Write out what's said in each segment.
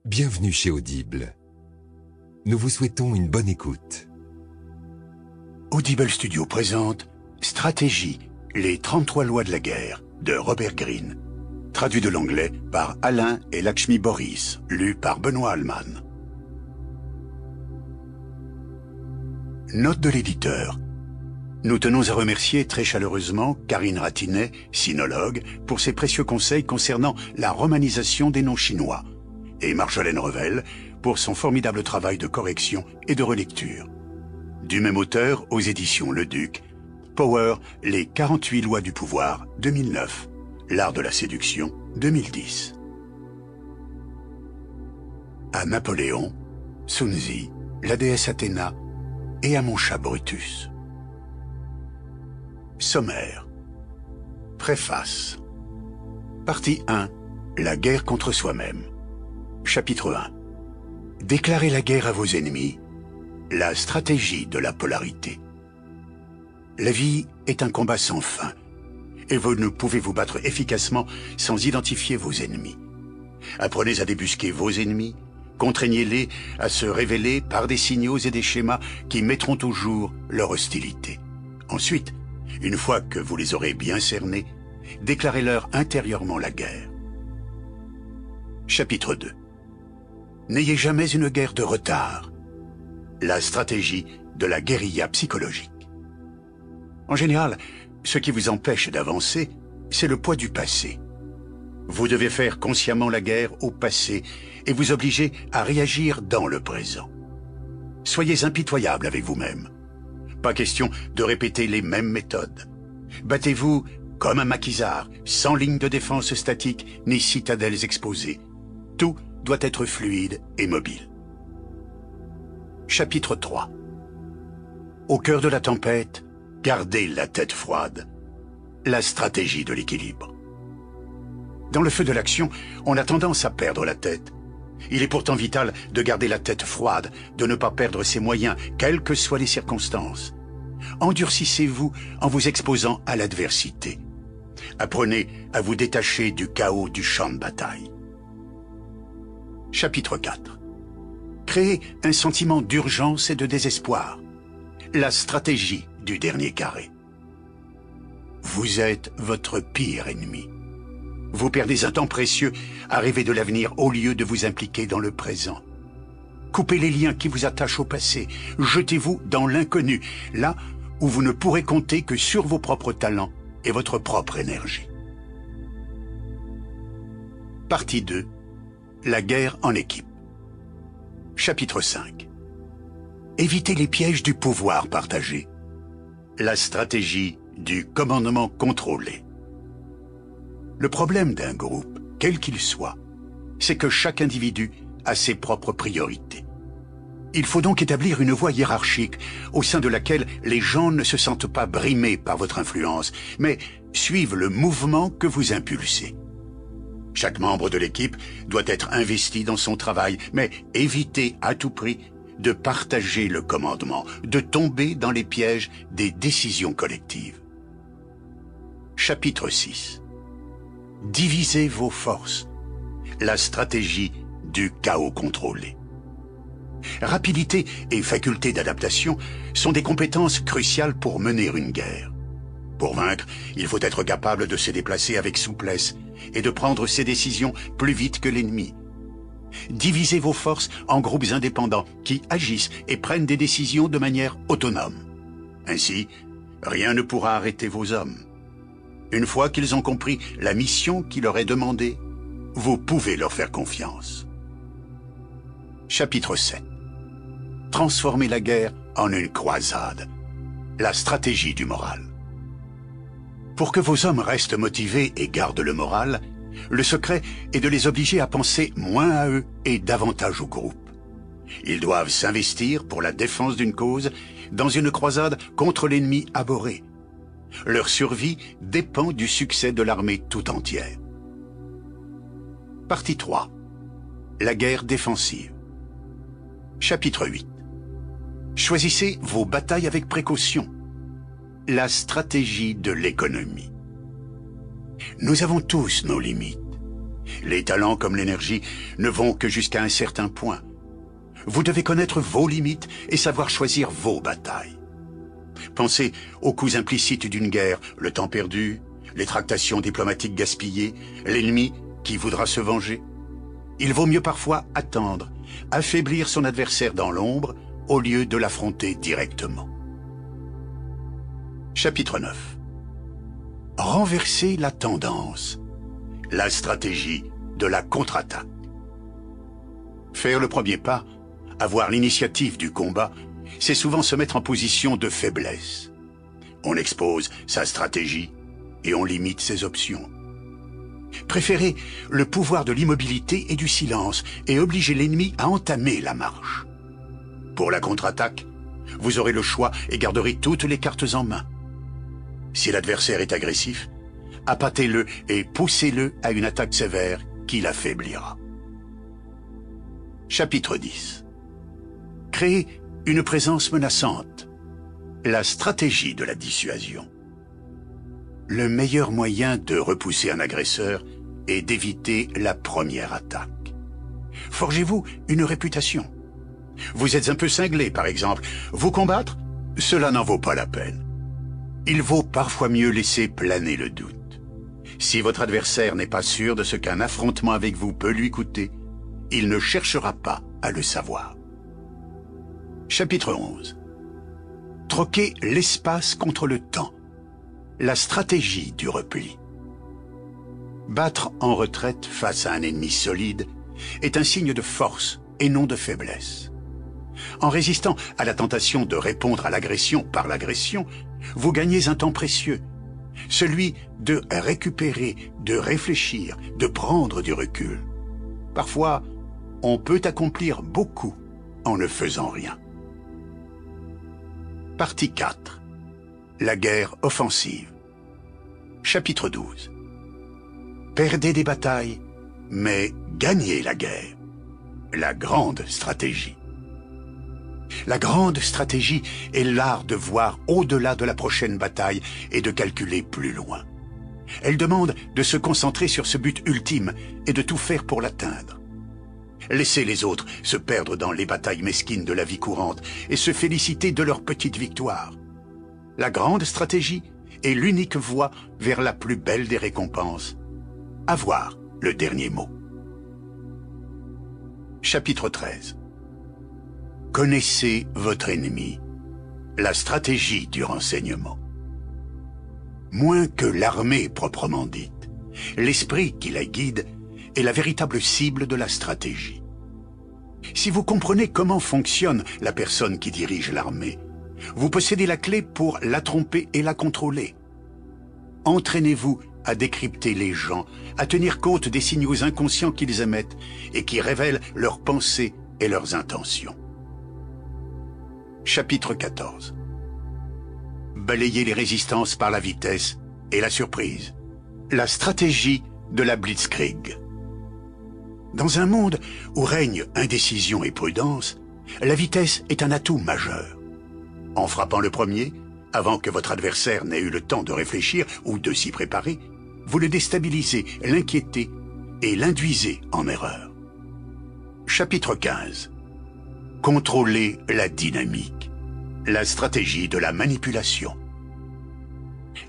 Bienvenue chez Audible. Nous vous souhaitons une bonne écoute. Audible Studio présente Stratégie, les 33 lois de la guerre de Robert Greene. Traduit de l'anglais par Alain et Lakshmi Boris, lu par Benoît Allman. Note de l'éditeur. Nous tenons à remercier très chaleureusement Karine Ratinet, sinologue, pour ses précieux conseils concernant la romanisation des noms chinois, et Marjolaine Revel pour son formidable travail de correction et de relecture. Du même auteur aux éditions Le Duc, Power, les 48 lois du pouvoir, 2009, L'art de la séduction, 2010. À Napoléon, Sun Tzu, la déesse Athéna et à mon chat Brutus. Sommaire. Préface. Partie 1. La guerre contre soi-même. Chapitre 1. Déclarez la guerre à vos ennemis. La stratégie de la polarité. La vie est un combat sans fin, et vous ne pouvez vous battre efficacement sans identifier vos ennemis. Apprenez à débusquer vos ennemis, contraignez-les à se révéler par des signaux et des schémas qui mettront au jour leur hostilité. Ensuite, une fois que vous les aurez bien cernés, déclarez-leur intérieurement la guerre. Chapitre 2. N'ayez jamais une guerre de retard. La stratégie de la guérilla psychologique. En général, ce qui vous empêche d'avancer, c'est le poids du passé. Vous devez faire consciemment la guerre au passé et vous obliger à réagir dans le présent. Soyez impitoyable avec vous-même. Pas question de répéter les mêmes méthodes. Battez-vous comme un maquisard, sans ligne de défense statique ni citadelles exposées. Tout doit être fluide et mobile. Chapitre 3. Au cœur de la tempête, gardez la tête froide. La stratégie de l'équilibre. Dans le feu de l'action, on a tendance à perdre la tête. Il est pourtant vital de garder la tête froide, de ne pas perdre ses moyens, quelles que soient les circonstances. Endurcissez-vous en vous exposant à l'adversité. Apprenez à vous détacher du chaos du champ de bataille. Chapitre 4. Créez un sentiment d'urgence et de désespoir. La stratégie du dernier carré. Vous êtes votre pire ennemi. Vous perdez un temps précieux à rêver de l'avenir au lieu de vous impliquer dans le présent. Coupez les liens qui vous attachent au passé. Jetez-vous dans l'inconnu, là où vous ne pourrez compter que sur vos propres talents et votre propre énergie. Partie 2. La guerre en équipe. Chapitre 5. Évitez les pièges du pouvoir partagé. La stratégie du commandement contrôlé. Le problème d'un groupe, quel qu'il soit, c'est que chaque individu a ses propres priorités. Il faut donc établir une voie hiérarchique au sein de laquelle les gens ne se sentent pas brimés par votre influence, mais suivent le mouvement que vous impulsez. Chaque membre de l'équipe doit être investi dans son travail, mais évitez à tout prix de partager le commandement, de tomber dans les pièges des décisions collectives. Chapitre 6. Divisez vos forces. La stratégie du chaos contrôlé. Rapidité et faculté d'adaptation sont des compétences cruciales pour mener une guerre. Pour vaincre, il faut être capable de se déplacer avec souplesse et de prendre ses décisions plus vite que l'ennemi. Divisez vos forces en groupes indépendants qui agissent et prennent des décisions de manière autonome. Ainsi, rien ne pourra arrêter vos hommes. Une fois qu'ils ont compris la mission qui leur est demandée, vous pouvez leur faire confiance. Chapitre 7. Transformez la guerre en une croisade. La stratégie du moral. Pour que vos hommes restent motivés et gardent le moral, le secret est de les obliger à penser moins à eux et davantage au groupe. Ils doivent s'investir pour la défense d'une cause dans une croisade contre l'ennemi abhorré. Leur survie dépend du succès de l'armée tout entière. Partie 3. La guerre défensive. Chapitre 8. Choisissez vos batailles avec précaution. La stratégie de l'économie. Nous avons tous nos limites. Les talents comme l'énergie ne vont que jusqu'à un certain point. Vous devez connaître vos limites et savoir choisir vos batailles. Pensez aux coûts implicites d'une guerre, le temps perdu, les tractations diplomatiques gaspillées, l'ennemi qui voudra se venger. Il vaut mieux parfois attendre, affaiblir son adversaire dans l'ombre au lieu de l'affronter directement. Chapitre 9. Renverser la tendance. La stratégie de la contre-attaque. Faire le premier pas, avoir l'initiative du combat, c'est souvent se mettre en position de faiblesse. On expose sa stratégie et on limite ses options. Préférez le pouvoir de l'immobilité et du silence et obligez l'ennemi à entamer la marche. Pour la contre-attaque, vous aurez le choix et garderez toutes les cartes en main. Si l'adversaire est agressif, appâtez-le et poussez-le à une attaque sévère qui l'affaiblira. Chapitre 10. Créer une présence menaçante. La stratégie de la dissuasion. Le meilleur moyen de repousser un agresseur est d'éviter la première attaque. Forgez-vous une réputation. Vous êtes un peu cinglé, par exemple. Vous combattre, cela n'en vaut pas la peine. Il vaut parfois mieux laisser planer le doute. Si votre adversaire n'est pas sûr de ce qu'un affrontement avec vous peut lui coûter, il ne cherchera pas à le savoir. Chapitre 11. Troquer l'espace contre le temps. La stratégie du repli. Battre en retraite face à un ennemi solide est un signe de force et non de faiblesse. En résistant à la tentation de répondre à l'agression par l'agression, vous gagnez un temps précieux, celui de récupérer, de réfléchir, de prendre du recul. Parfois, on peut accomplir beaucoup en ne faisant rien. Partie 4. La guerre offensive. Chapitre 12. Perdez des batailles, mais gagnez la guerre. La grande stratégie. La grande stratégie est l'art de voir au-delà de la prochaine bataille et de calculer plus loin. Elle demande de se concentrer sur ce but ultime et de tout faire pour l'atteindre. Laissez les autres se perdre dans les batailles mesquines de la vie courante et se féliciter de leurs petites victoires. La grande stratégie est l'unique voie vers la plus belle des récompenses. Avoir le dernier mot. Chapitre 13. Connaissez votre ennemi. La stratégie du renseignement. Moins que l'armée proprement dite, l'esprit qui la guide est la véritable cible de la stratégie. Si vous comprenez comment fonctionne la personne qui dirige l'armée, vous possédez la clé pour la tromper et la contrôler. Entraînez-vous à décrypter les gens, à tenir compte des signaux inconscients qu'ils émettent et qui révèlent leurs pensées et leurs intentions. Chapitre 14. Balayez les résistances par la vitesse et la surprise. La stratégie de la blitzkrieg. Dans un monde où règne indécision et prudence, la vitesse est un atout majeur. En frappant le premier, avant que votre adversaire n'ait eu le temps de réfléchir ou de s'y préparer, vous le déstabilisez, l'inquiétez et l'induisez en erreur. Chapitre 15. Contrôler la dynamique. La stratégie de la manipulation.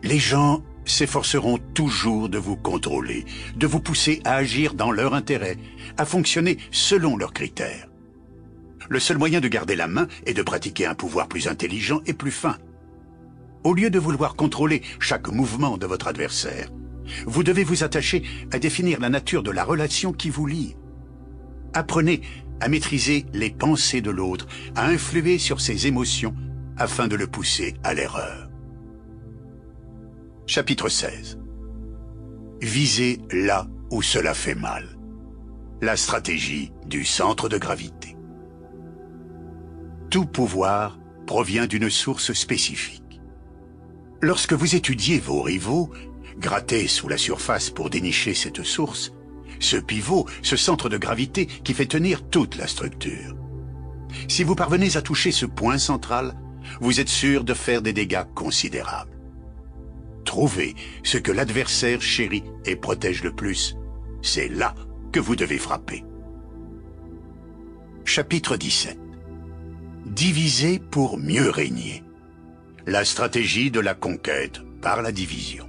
Les gens s'efforceront toujours de vous contrôler, de vous pousser à agir dans leur intérêt, à fonctionner selon leurs critères. Le seul moyen de garder la main est de pratiquer un pouvoir plus intelligent et plus fin. Au lieu de vouloir contrôler chaque mouvement de votre adversaire, vous devez vous attacher à définir la nature de la relation qui vous lie. Apprenez à maîtriser les pensées de l'autre, à influer sur ses émotions afin de le pousser à l'erreur. Chapitre 16. Visez là où cela fait mal. La stratégie du centre de gravité. Tout pouvoir provient d'une source spécifique. Lorsque vous étudiez vos rivaux, grattez sous la surface pour dénicher cette source, ce pivot, ce centre de gravité qui fait tenir toute la structure. Si vous parvenez à toucher ce point central, vous êtes sûr de faire des dégâts considérables. Trouvez ce que l'adversaire chérit et protège le plus, C'est là que vous devez frapper. Chapitre 17. Diviser pour mieux régner. La stratégie de la conquête par la division.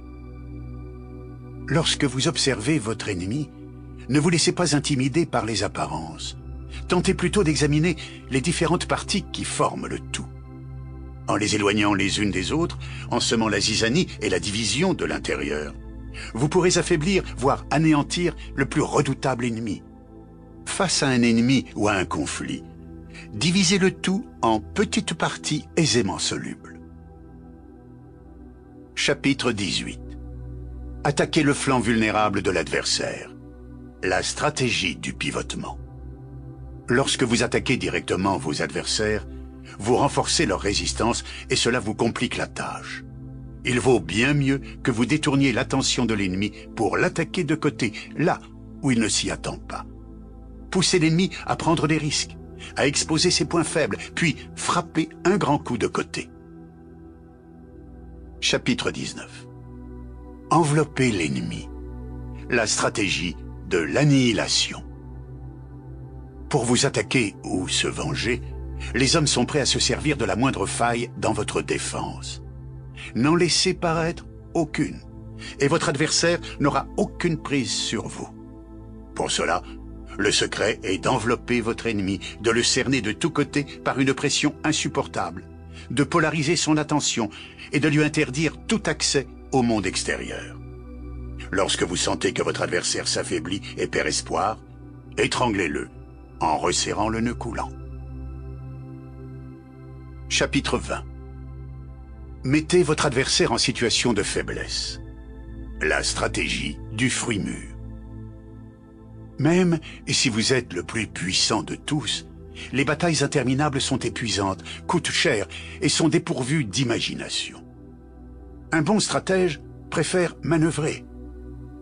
Lorsque vous observez votre ennemi, ne vous laissez pas intimider par les apparences. Tentez plutôt d'examiner les différentes parties qui forment le tout. En les éloignant les unes des autres, en semant la zizanie et la division de l'intérieur, vous pourrez affaiblir, voire anéantir le plus redoutable ennemi. Face à un ennemi ou à un conflit, divisez le tout en petites parties aisément solubles. Chapitre 18. Attaquez le flanc vulnérable de l'adversaire. La stratégie du pivotement. Lorsque vous attaquez directement vos adversaires, vous renforcez leur résistance et cela vous complique la tâche. Il vaut bien mieux que vous détourniez l'attention de l'ennemi pour l'attaquer de côté, là où il ne s'y attend pas. Poussez l'ennemi à prendre des risques, à exposer ses points faibles, puis frappez un grand coup de côté. Chapitre 19. Enveloppez l'ennemi. La stratégie de l'annihilation. Pour vous attaquer ou se venger, les hommes sont prêts à se servir de la moindre faille dans votre défense. N'en laissez paraître aucune, et votre adversaire n'aura aucune prise sur vous. Pour cela, le secret est d'envelopper votre ennemi, de le cerner de tous côtés par une pression insupportable, de polariser son attention et de lui interdire tout accès au monde extérieur. Lorsque vous sentez que votre adversaire s'affaiblit et perd espoir, étranglez-le en resserrant le nœud coulant. Chapitre 20. Mettez votre adversaire en situation de faiblesse. La stratégie du fruit mûr. Même si vous êtes le plus puissant de tous, les batailles interminables sont épuisantes, coûtent cher et sont dépourvues d'imagination. Un bon stratège préfère manœuvrer.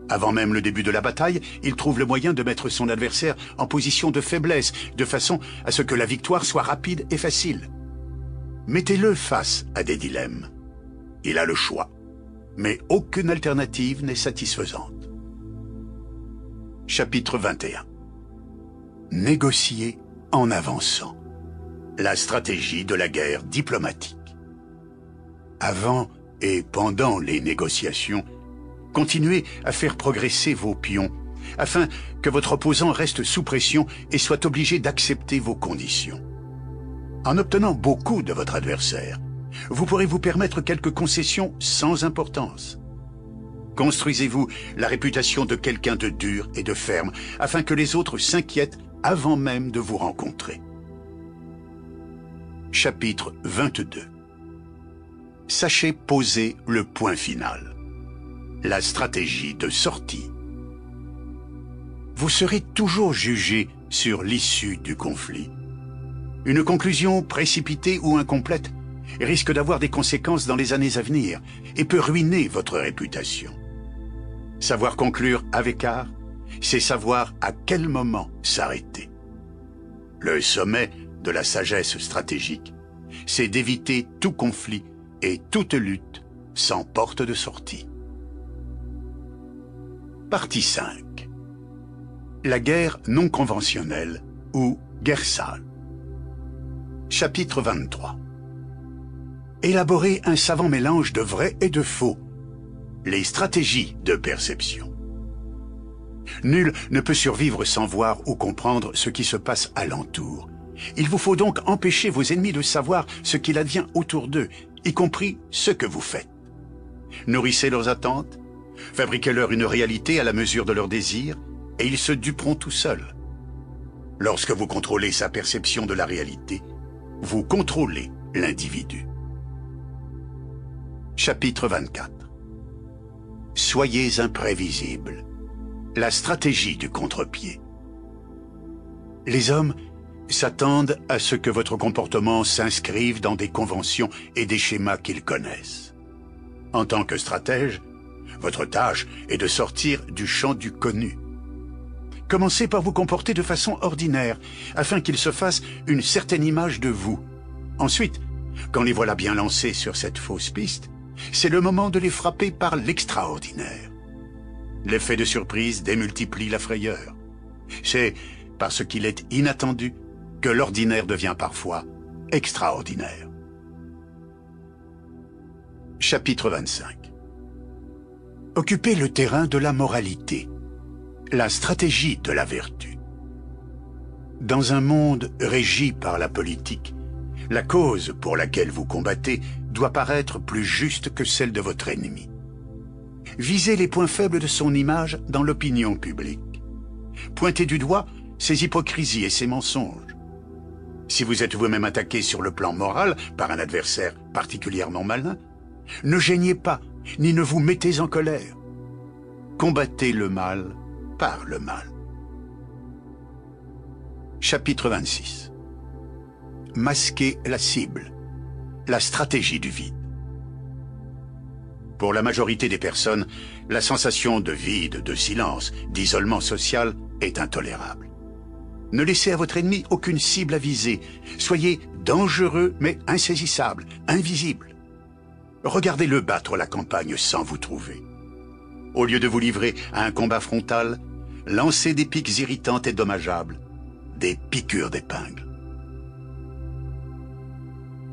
Avant même le début de la bataille, il trouve le moyen de mettre son adversaire en position de faiblesse, de façon à ce que la victoire soit rapide et facile. Mettez-le face à des dilemmes. Il a le choix, mais aucune alternative n'est satisfaisante. Chapitre 21. Négocier en avançant. La stratégie de la guerre diplomatique. Avant et pendant les négociations, continuez à faire progresser vos pions, afin que votre opposant reste sous pression et soit obligé d'accepter vos conditions. En obtenant beaucoup de votre adversaire, vous pourrez vous permettre quelques concessions sans importance. Construisez-vous la réputation de quelqu'un de dur et de ferme, afin que les autres s'inquiètent avant même de vous rencontrer. Chapitre 22. Sachez poser le point final. La stratégie de sortie. Vous serez toujours jugé sur l'issue du conflit. Une conclusion précipitée ou incomplète risque d'avoir des conséquences dans les années à venir et peut ruiner votre réputation. Savoir conclure avec art, c'est savoir à quel moment s'arrêter. Le sommet de la sagesse stratégique, c'est d'éviter tout conflit et toute lutte sans porte de sortie. Partie 5. La guerre non conventionnelle ou guerre sale. Chapitre 23. Élaborer un savant mélange de vrai et de faux. Les stratégies de perception. Nul ne peut survivre sans voir ou comprendre ce qui se passe alentour. Il vous faut donc empêcher vos ennemis de savoir ce qu'il advient autour d'eux, y compris ce que vous faites. Nourrissez leurs attentes, fabriquez-leur une réalité à la mesure de leurs désirs, et ils se duperont tout seuls. Lorsque vous contrôlez sa perception de la réalité, vous contrôlez l'individu. Chapitre 24. Soyez imprévisible. La stratégie du contre-pied. Les hommes s'attendent à ce que votre comportement s'inscrive dans des conventions et des schémas qu'ils connaissent. En tant que stratège, votre tâche est de sortir du champ du connu. Commencez par vous comporter de façon ordinaire, afin qu'ils se fassent une certaine image de vous. Ensuite, quand les voilà bien lancés sur cette fausse piste, c'est le moment de les frapper par l'extraordinaire. L'effet de surprise démultiplie la frayeur. C'est parce qu'il est inattendu que l'ordinaire devient parfois extraordinaire. Chapitre 25. Occupez le terrain de la moralité, la stratégie de la vertu. Dans un monde régi par la politique, la cause pour laquelle vous combattez doit paraître plus juste que celle de votre ennemi. Visez les points faibles de son image dans l'opinion publique. Pointez du doigt ses hypocrisies et ses mensonges. Si vous êtes vous-même attaqué sur le plan moral par un adversaire particulièrement malin, ne geignez pas, ni ne vous mettez en colère. Combattez le mal par le mal. Chapitre 26. Masquer la cible, la stratégie du vide. Pour la majorité des personnes, la sensation de vide, de silence, d'isolement social est intolérable. Ne laissez à votre ennemi aucune cible à viser. Soyez dangereux mais insaisissable, invisible. Regardez-le battre la campagne sans vous trouver. Au lieu de vous livrer à un combat frontal, lancez des piques irritantes et dommageables, des piqûres d'épingle.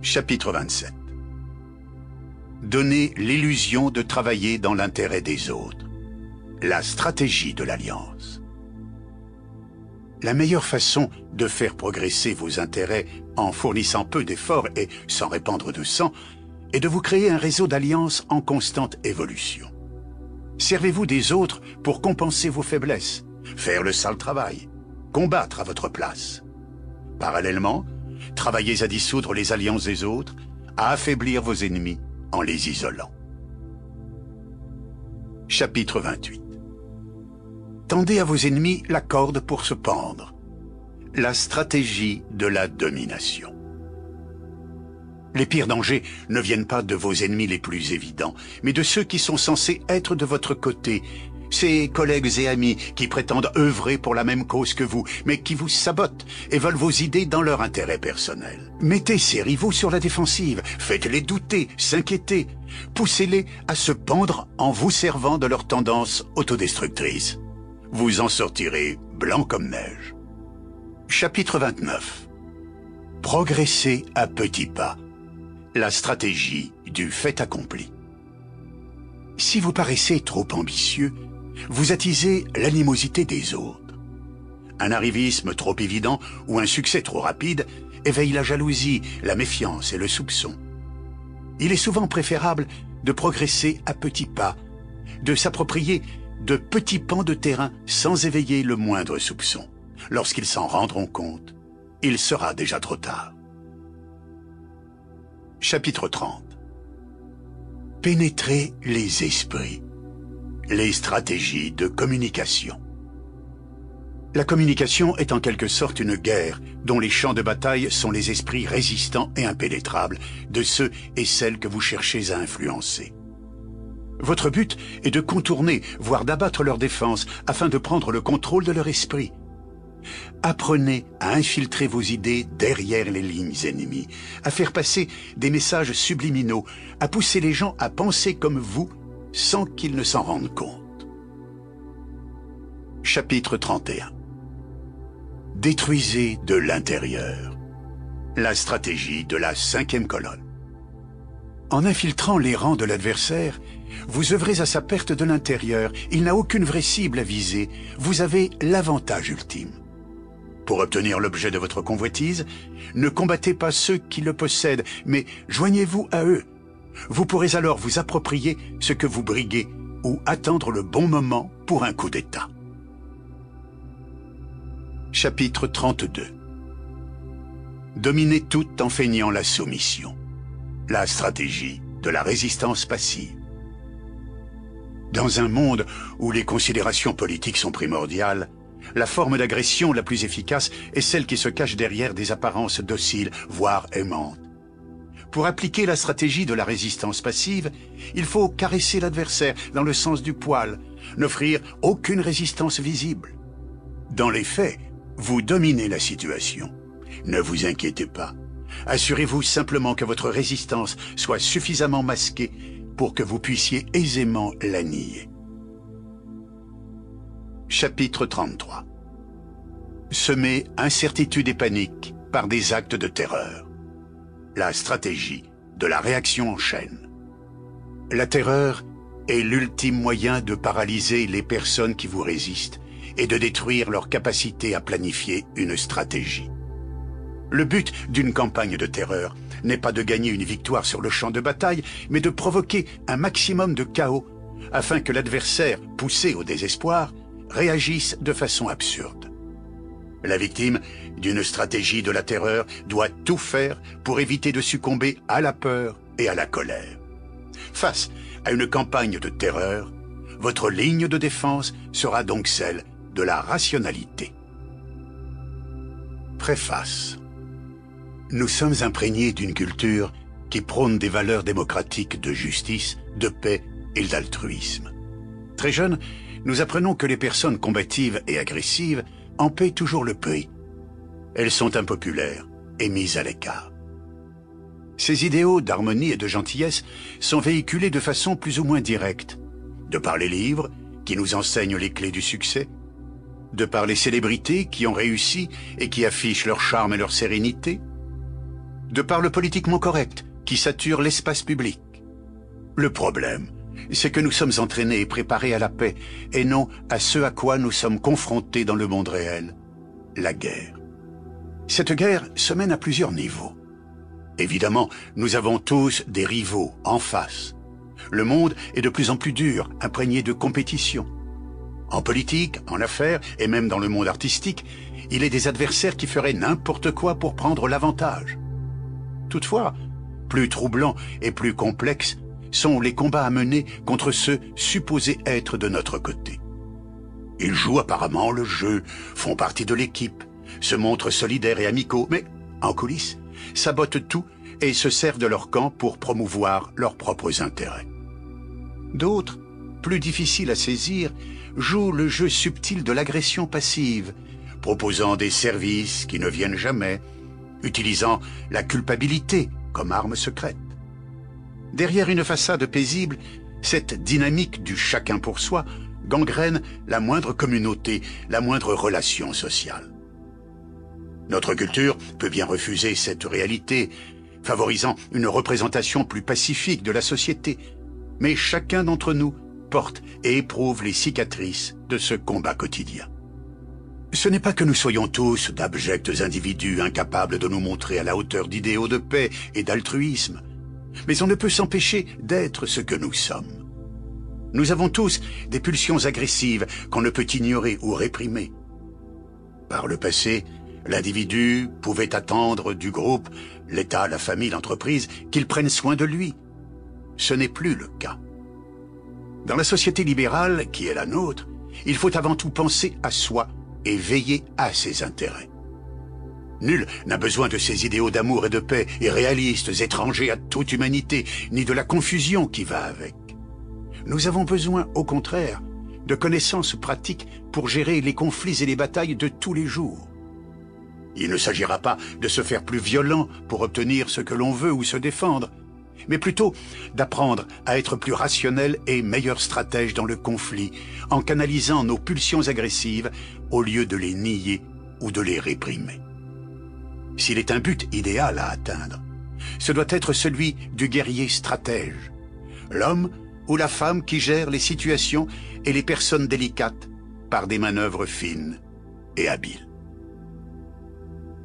Chapitre 27. Donnez l'illusion de travailler dans l'intérêt des autres. La stratégie de l'alliance. La meilleure façon de faire progresser vos intérêts en fournissant peu d'efforts et sans répandre de sang est de vous créer un réseau d'alliances en constante évolution. Servez-vous des autres pour compenser vos faiblesses, faire le sale travail, combattre à votre place. Parallèlement, travaillez à dissoudre les alliances des autres, à affaiblir vos ennemis en les isolant. Chapitre 28. Tendez à vos ennemis la corde pour se pendre. La stratégie de la domination. Les pires dangers ne viennent pas de vos ennemis les plus évidents, mais de ceux qui sont censés être de votre côté, ces collègues et amis qui prétendent œuvrer pour la même cause que vous, mais qui vous sabotent et veulent vos idées dans leur intérêt personnel. Mettez ces rivaux sur la défensive, faites-les douter, s'inquiéter, poussez-les à se pendre en vous servant de leurs tendances autodestructrices. Vous en sortirez blanc comme neige. Chapitre 29. Progressez à petits pas. La stratégie du fait accompli. Si vous paraissez trop ambitieux, vous attisez l'animosité des autres. Un arrivisme trop évident ou un succès trop rapide éveille la jalousie, la méfiance et le soupçon. Il est souvent préférable de progresser à petits pas, de s'approprier de petits pans de terrain sans éveiller le moindre soupçon. Lorsqu'ils s'en rendront compte, il sera déjà trop tard. Chapitre 30. Pénétrez les esprits. Les stratégies de communication. La communication est en quelque sorte une guerre dont les champs de bataille sont les esprits résistants et impénétrables de ceux et celles que vous cherchez à influencer. Votre but est de contourner, voire d'abattre leur défense afin de prendre le contrôle de leur esprit. Apprenez à infiltrer vos idées derrière les lignes ennemies, à faire passer des messages subliminaux, à pousser les gens à penser comme vous sans qu'ils ne s'en rendent compte. Chapitre 31. Détruisez de l'intérieur. La stratégie de la 5e colonne. En infiltrant les rangs de l'adversaire, vous œuvrez à sa perte de l'intérieur. Il n'a aucune vraie cible à viser. Vous avez l'avantage ultime. Pour obtenir l'objet de votre convoitise, ne combattez pas ceux qui le possèdent, mais joignez-vous à eux. Vous pourrez alors vous approprier ce que vous briguez ou attendre le bon moment pour un coup d'État. Chapitre 32. Dominez tout en feignant la soumission. La stratégie de la résistance passive. Dans un monde où les considérations politiques sont primordiales, la forme d'agression la plus efficace est celle qui se cache derrière des apparences dociles, voire aimantes. Pour appliquer la stratégie de la résistance passive, il faut caresser l'adversaire dans le sens du poil, n'offrir aucune résistance visible. Dans les faits, vous dominez la situation. Ne vous inquiétez pas. Assurez-vous simplement que votre résistance soit suffisamment masquée pour que vous puissiez aisément la nier. Chapitre 33. Semer incertitude et panique par des actes de terreur. La stratégie de la réaction en chaîne. La terreur est l'ultime moyen de paralyser les personnes qui vous résistent et de détruire leur capacité à planifier une stratégie. Le but d'une campagne de terreur n'est pas de gagner une victoire sur le champ de bataille, mais de provoquer un maximum de chaos afin que l'adversaire, poussé au désespoir, réagisse de façon absurde. La victime d'une stratégie de la terreur doit tout faire pour éviter de succomber à la peur et à la colère. Face à une campagne de terreur, votre ligne de défense sera donc celle de la rationalité. Préface. Nous sommes imprégnés d'une culture qui prône des valeurs démocratiques de justice, de paix et d'altruisme. Très jeunes, nous apprenons que les personnes combatives et agressives en paient toujours le prix. Elles sont impopulaires et mises à l'écart. Ces idéaux d'harmonie et de gentillesse sont véhiculés de façon plus ou moins directe, de par les livres qui nous enseignent les clés du succès, de par les célébrités qui ont réussi et qui affichent leur charme et leur sérénité, de par le politiquement correct qui sature l'espace public. Le problème, c'est que nous sommes entraînés et préparés à la paix et non à ce à quoi nous sommes confrontés dans le monde réel, la guerre. Cette guerre se mène à plusieurs niveaux. Évidemment, nous avons tous des rivaux en face. Le monde est de plus en plus dur, imprégné de compétition. En politique, en affaires et même dans le monde artistique, il est des adversaires qui feraient n'importe quoi pour prendre l'avantage. Toutefois, plus troublants et plus complexes sont les combats à mener contre ceux supposés être de notre côté. Ils jouent apparemment le jeu, font partie de l'équipe, se montrent solidaires et amicaux, mais, en coulisses, sabotent tout et se servent de leur camp pour promouvoir leurs propres intérêts. D'autres, plus difficiles à saisir, jouent le jeu subtil de l'agression passive, proposant des services qui ne viennent jamais, utilisant la culpabilité comme arme secrète. Derrière une façade paisible, cette dynamique du chacun pour soi gangrène la moindre communauté, la moindre relation sociale. Notre culture peut bien refuser cette réalité, favorisant une représentation plus pacifique de la société, mais chacun d'entre nous porte et éprouve les cicatrices de ce combat quotidien. Ce n'est pas que nous soyons tous d'abjects individus incapables de nous montrer à la hauteur d'idéaux de paix et d'altruisme, mais on ne peut s'empêcher d'être ce que nous sommes. Nous avons tous des pulsions agressives qu'on ne peut ignorer ou réprimer. Par le passé, l'individu pouvait attendre du groupe, l'État, la famille, l'entreprise, qu'ils prennent soin de lui. Ce n'est plus le cas. Dans la société libérale qui est la nôtre, il faut avant tout penser à soi et veiller à ses intérêts. Nul n'a besoin de ces idéaux d'amour et de paix irréalistes, étrangers à toute humanité, ni de la confusion qui va avec. Nous avons besoin, au contraire, de connaissances pratiques pour gérer les conflits et les batailles de tous les jours. Il ne s'agira pas de se faire plus violent pour obtenir ce que l'on veut ou se défendre, mais plutôt d'apprendre à être plus rationnel et meilleur stratège dans le conflit, en canalisant nos pulsions agressives au lieu de les nier ou de les réprimer. S'il est un but idéal à atteindre, ce doit être celui du guerrier stratège, l'homme ou la femme qui gère les situations et les personnes délicates par des manœuvres fines et habiles.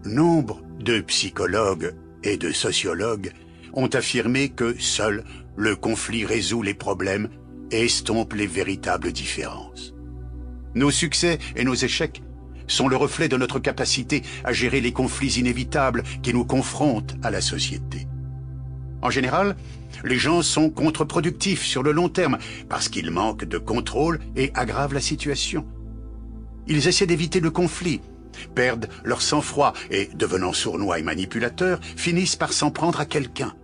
Nombre de psychologues et de sociologues ont affirmé que seul le conflit résout les problèmes et estompe les véritables différences. Nos succès et nos échecs sont le reflet de notre capacité à gérer les conflits inévitables qui nous confrontent à la société. En général, les gens sont contre-productifs sur le long terme parce qu'ils manquent de contrôle et aggravent la situation. Ils essaient d'éviter le conflit, perdent leur sang-froid et, devenant sournois et manipulateurs, finissent par s'en prendre à quelqu'un.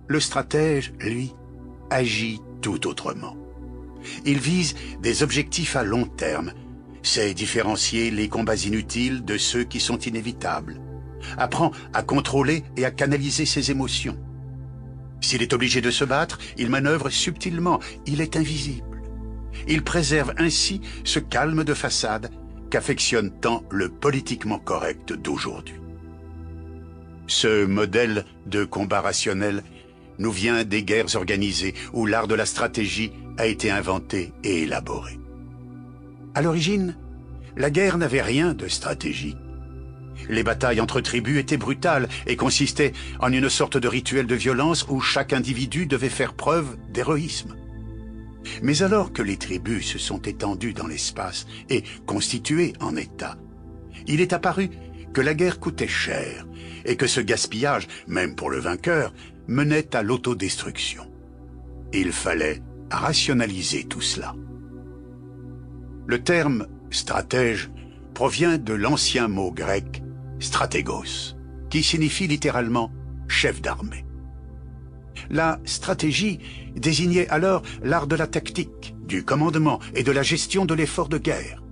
Le stratège, lui, agit tout autrement. Il vise des objectifs à long terme, sait différencier les combats inutiles de ceux qui sont inévitables, apprend à contrôler et à canaliser ses émotions. S'il est obligé de se battre, il manœuvre subtilement, il est invisible. Il préserve ainsi ce calme de façade qu'affectionne tant le politiquement correct d'aujourd'hui. Ce modèle de combat rationnel nous vient des guerres organisées où l'art de la stratégie a été inventé et élaboré. À l'origine, la guerre n'avait rien de stratégique. Les batailles entre tribus étaient brutales et consistaient en une sorte de rituel de violence où chaque individu devait faire preuve d'héroïsme. Mais alors que les tribus se sont étendues dans l'espace et constituées en États, il est apparu que la guerre coûtait cher et que ce gaspillage, même pour le vainqueur, menait à l'autodestruction. Il fallait rationaliser tout cela. Le terme « stratège » provient de l'ancien mot grec « stratégos », qui signifie littéralement « chef d'armée ». La stratégie désignait alors l'art de la tactique, du commandement et de la gestion de l'effort de guerre.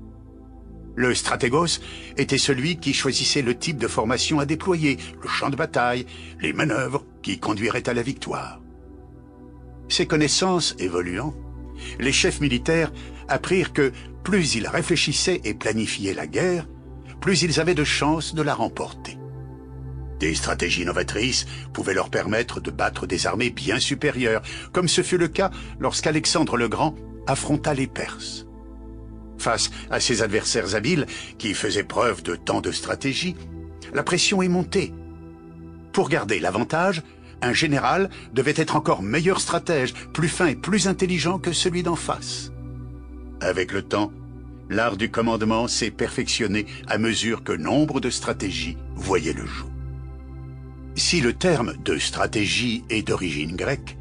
Le stratégos était celui qui choisissait le type de formation à déployer, le champ de bataille, les manœuvres qui conduiraient à la victoire. Ces connaissances évoluant, les chefs militaires apprirent que plus ils réfléchissaient et planifiaient la guerre, plus ils avaient de chances de la remporter. Des stratégies novatrices pouvaient leur permettre de battre des armées bien supérieures, comme ce fut le cas lorsqu'Alexandre le Grand affronta les Perses. Face à ses adversaires habiles, qui faisaient preuve de tant de stratégie, la pression est montée. Pour garder l'avantage, un général devait être encore meilleur stratège, plus fin et plus intelligent que celui d'en face. Avec le temps, l'art du commandement s'est perfectionné à mesure que nombre de stratégies voyaient le jour. Si le terme de stratégie est d'origine grecque,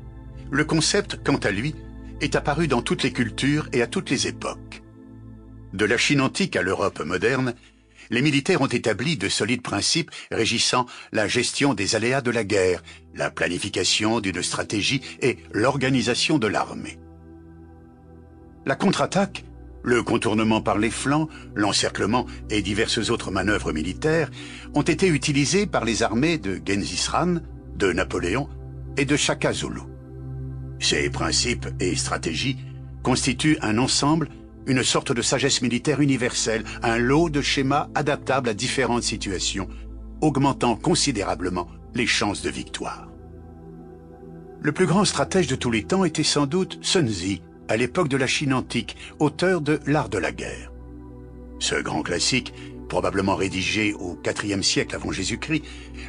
le concept, quant à lui, est apparu dans toutes les cultures et à toutes les époques. De la Chine antique à l'Europe moderne, les militaires ont établi de solides principes régissant la gestion des aléas de la guerre, la planification d'une stratégie et l'organisation de l'armée. La contre-attaque, le contournement par les flancs, l'encerclement et diverses autres manœuvres militaires ont été utilisés par les armées de Gengis Khan, de Napoléon et de Shaka Zulu. Ces principes et stratégies constituent un ensemble, une sorte de sagesse militaire universelle, un lot de schémas adaptables à différentes situations, augmentant considérablement les chances de victoire. Le plus grand stratège de tous les temps était sans doute Sun Tzu, à l'époque de la Chine antique, auteur de L'Art de la guerre. Ce grand classique, probablement rédigé au IVe siècle avant Jésus-Christ,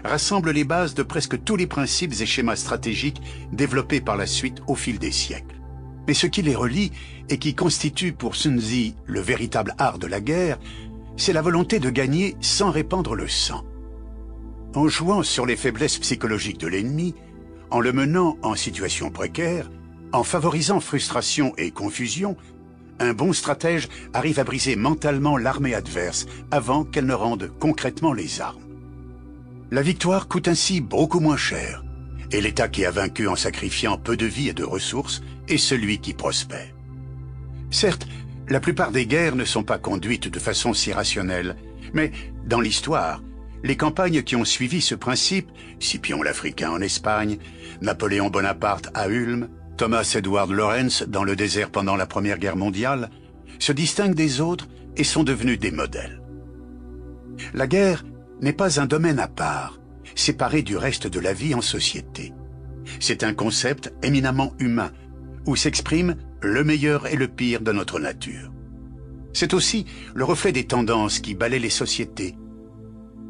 rassemble les bases de presque tous les principes et schémas stratégiques développés par la suite au fil des siècles. Mais ce qui les relie et qui constitue pour Sun Tzu le véritable art de la guerre, c'est la volonté de gagner sans répandre le sang. En jouant sur les faiblesses psychologiques de l'ennemi, en le menant en situation précaire, en favorisant frustration et confusion, un bon stratège arrive à briser mentalement l'armée adverse avant qu'elle ne rende concrètement les armes. La victoire coûte ainsi beaucoup moins cher, et l'État qui a vaincu en sacrifiant peu de vie et de ressources est celui qui prospère. Certes, la plupart des guerres ne sont pas conduites de façon si rationnelle, mais dans l'histoire, les campagnes qui ont suivi ce principe, Scipion l'Africain en Espagne, Napoléon Bonaparte à Ulm, Thomas Edward Lawrence dans le désert pendant la Première Guerre mondiale, se distinguent des autres et sont devenus des modèles. La guerre n'est pas un domaine à part, séparé du reste de la vie en société. C'est un concept éminemment humain, où s'exprime le meilleur et le pire de notre nature. C'est aussi le reflet des tendances qui balaient les sociétés.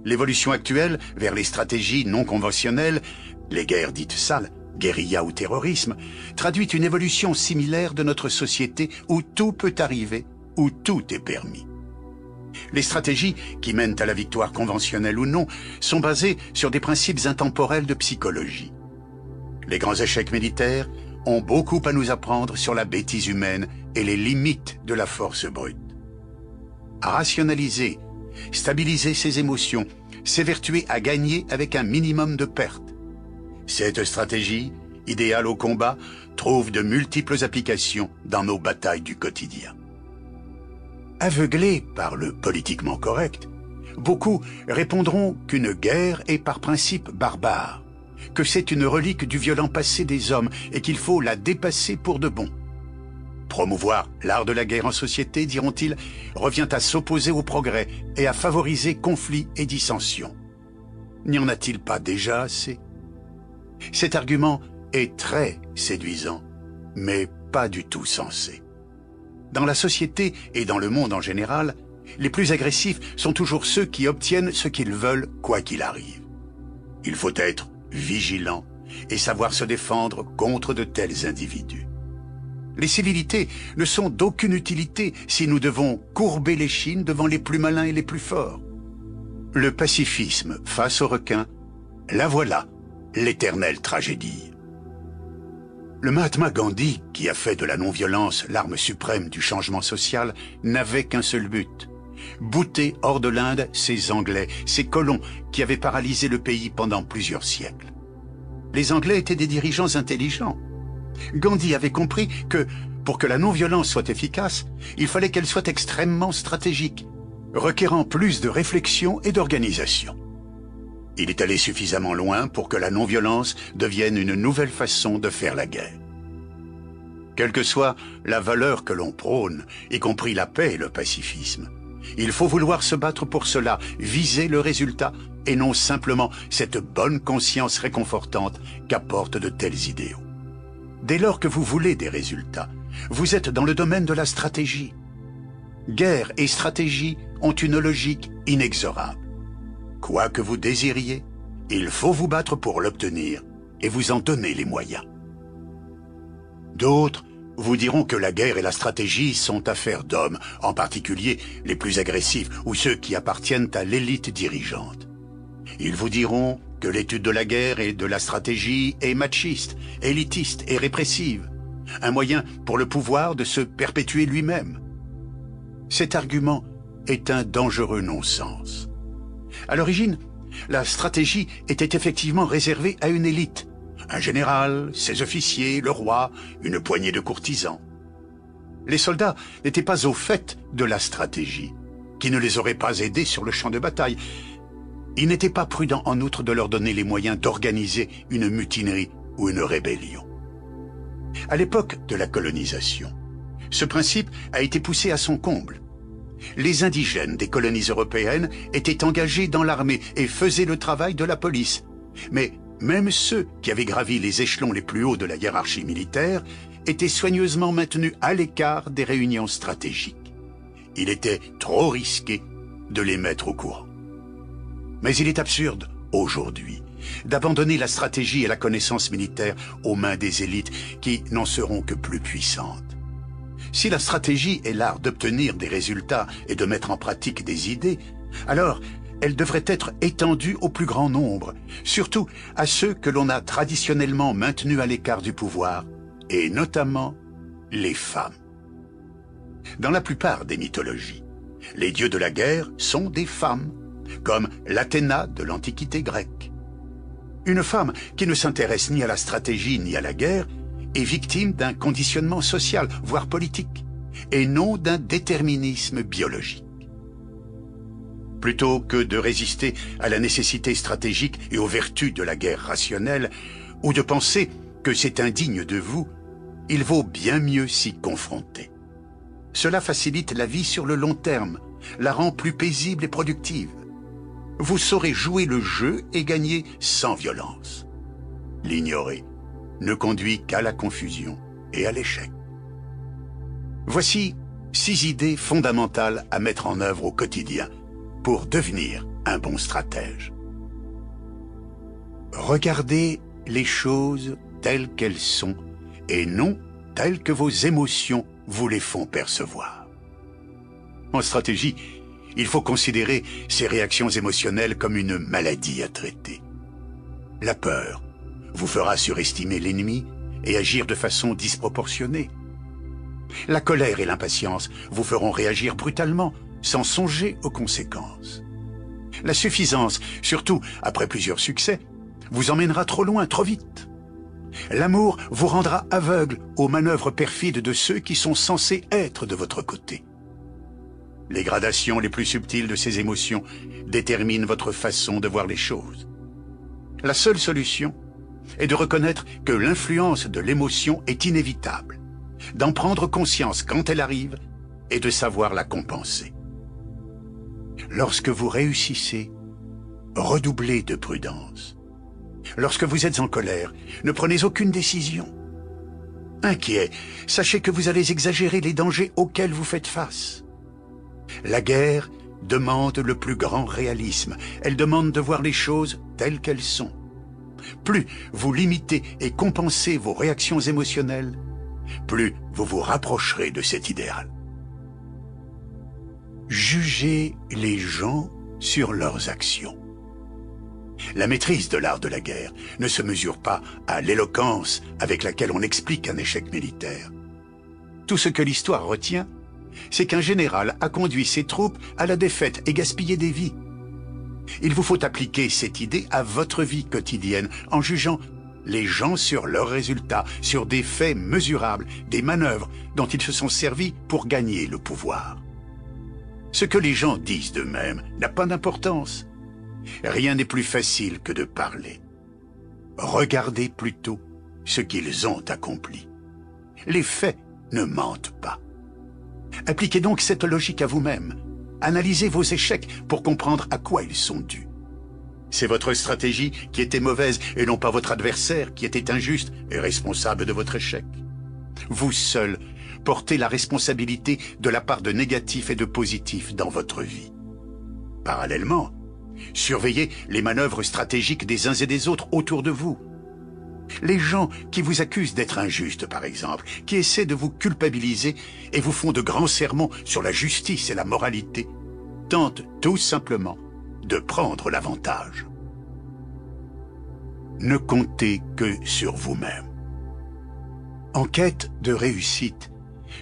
L'évolution actuelle vers les stratégies non conventionnelles, les guerres dites sales, guérilla ou terrorisme, traduit une évolution similaire de notre société où tout peut arriver, où tout est permis. Les stratégies qui mènent à la victoire conventionnelle ou non sont basées sur des principes intemporels de psychologie. Les grands échecs militaires ont beaucoup à nous apprendre sur la bêtise humaine et les limites de la force brute. À rationaliser, stabiliser ses émotions, s'évertuer à gagner avec un minimum de pertes. Cette stratégie, idéale au combat, trouve de multiples applications dans nos batailles du quotidien. Aveuglés par le politiquement correct, beaucoup répondront qu'une guerre est par principe barbare, que c'est une relique du violent passé des hommes et qu'il faut la dépasser pour de bon. Promouvoir l'art de la guerre en société, diront-ils, revient à s'opposer au progrès et à favoriser conflits et dissensions. N'y en a-t-il pas déjà assez? Cet argument est très séduisant, mais pas du tout sensé. Dans la société et dans le monde en général, les plus agressifs sont toujours ceux qui obtiennent ce qu'ils veulent quoi qu'il arrive. Il faut être vigilant et savoir se défendre contre de tels individus. Les civilités ne sont d'aucune utilité si nous devons courber l'échine devant les plus malins et les plus forts. Le pacifisme face aux requins, la voilà, l'éternelle tragédie. Le Mahatma Gandhi, qui a fait de la non-violence l'arme suprême du changement social, n'avait qu'un seul but: bouter hors de l'Inde ces Anglais, ces colons qui avaient paralysé le pays pendant plusieurs siècles. Les Anglais étaient des dirigeants intelligents. Gandhi avait compris que, pour que la non-violence soit efficace, il fallait qu'elle soit extrêmement stratégique, requérant plus de réflexion et d'organisation. Il est allé suffisamment loin pour que la non-violence devienne une nouvelle façon de faire la guerre. Quelle que soit la valeur que l'on prône, y compris la paix et le pacifisme, il faut vouloir se battre pour cela, viser le résultat, et non simplement cette bonne conscience réconfortante qu'apportent de tels idéaux. Dès lors que vous voulez des résultats, vous êtes dans le domaine de la stratégie. Guerre et stratégie ont une logique inexorable. Quoi que vous désiriez, il faut vous battre pour l'obtenir et vous en donner les moyens. D'autres vous diront que la guerre et la stratégie sont affaires d'hommes, en particulier les plus agressifs ou ceux qui appartiennent à l'élite dirigeante. Ils vous diront que l'étude de la guerre et de la stratégie est machiste, élitiste et répressive, un moyen pour le pouvoir de se perpétuer lui-même. Cet argument est un dangereux non-sens. À l'origine, la stratégie était effectivement réservée à une élite, un général, ses officiers, le roi, une poignée de courtisans. Les soldats n'étaient pas au fait de la stratégie, qui ne les aurait pas aidés sur le champ de bataille. Il n'était pas prudent en outre de leur donner les moyens d'organiser une mutinerie ou une rébellion. À l'époque de la colonisation, ce principe a été poussé à son comble. Les indigènes des colonies européennes étaient engagés dans l'armée et faisaient le travail de la police. Mais même ceux qui avaient gravi les échelons les plus hauts de la hiérarchie militaire étaient soigneusement maintenus à l'écart des réunions stratégiques. Il était trop risqué de les mettre au courant. Mais il est absurde, aujourd'hui, d'abandonner la stratégie et la connaissance militaire aux mains des élites qui n'en seront que plus puissantes. Si la stratégie est l'art d'obtenir des résultats et de mettre en pratique des idées, alors elle devrait être étendue au plus grand nombre, surtout à ceux que l'on a traditionnellement maintenus à l'écart du pouvoir, et notamment les femmes. Dans la plupart des mythologies, les dieux de la guerre sont des femmes, comme l'Athéna de l'Antiquité grecque. Une femme qui ne s'intéresse ni à la stratégie ni à la guerre est victime d'un conditionnement social, voire politique, et non d'un déterminisme biologique. Plutôt que de résister à la nécessité stratégique et aux vertus de la guerre rationnelle, ou de penser que c'est indigne de vous, il vaut bien mieux s'y confronter. Cela facilite la vie sur le long terme, la rend plus paisible et productive. Vous saurez jouer le jeu et gagner sans violence. L'ignorer ne conduit qu'à la confusion et à l'échec. Voici 6 idées fondamentales à mettre en œuvre au quotidien pour devenir un bon stratège. Regardez les choses telles qu'elles sont et non telles que vos émotions vous les font percevoir. En stratégie, il faut considérer ces réactions émotionnelles comme une maladie à traiter. La peur vous fera surestimer l'ennemi et agir de façon disproportionnée. La colère et l'impatience vous feront réagir brutalement, sans songer aux conséquences. La suffisance, surtout après plusieurs succès, vous emmènera trop loin, trop vite. L'amour vous rendra aveugle aux manœuvres perfides de ceux qui sont censés être de votre côté. Les gradations les plus subtiles de ces émotions déterminent votre façon de voir les choses. La seule solution est de reconnaître que l'influence de l'émotion est inévitable d'en prendre conscience quand elle arrive et de savoir la compenser. Lorsque vous réussissez, redoublez de prudence. Lorsque vous êtes en colère, ne prenez aucune décision. Inquiet, sachez que vous allez exagérer les dangers auxquels vous faites face. La guerre demande le plus grand réalisme. Elle demande de voir les choses telles qu'elles sont. Plus vous limitez et compensez vos réactions émotionnelles, plus vous vous rapprocherez de cet idéal. Jugez les gens sur leurs actions. La maîtrise de l'art de la guerre ne se mesure pas à l'éloquence avec laquelle on explique un échec militaire. Tout ce que l'histoire retient, c'est qu'un général a conduit ses troupes à la défaite et gaspillé des vies. Il vous faut appliquer cette idée à votre vie quotidienne en jugeant les gens sur leurs résultats, sur des faits mesurables, des manœuvres dont ils se sont servis pour gagner le pouvoir. Ce que les gens disent d'eux-mêmes n'a pas d'importance. Rien n'est plus facile que de parler. Regardez plutôt ce qu'ils ont accompli. Les faits ne mentent pas. Appliquez donc cette logique à vous-même. Analysez vos échecs pour comprendre à quoi ils sont dus. C'est votre stratégie qui était mauvaise et non pas votre adversaire qui était injuste et responsable de votre échec. Vous seul portez la responsabilité de la part de négatif et de positif dans votre vie. Parallèlement, surveillez les manœuvres stratégiques des uns et des autres autour de vous. Les gens qui vous accusent d'être injustes, par exemple, qui essaient de vous culpabiliser et vous font de grands sermons sur la justice et la moralité, tentent tout simplement de prendre l'avantage. Ne comptez que sur vous-même. En quête de réussite,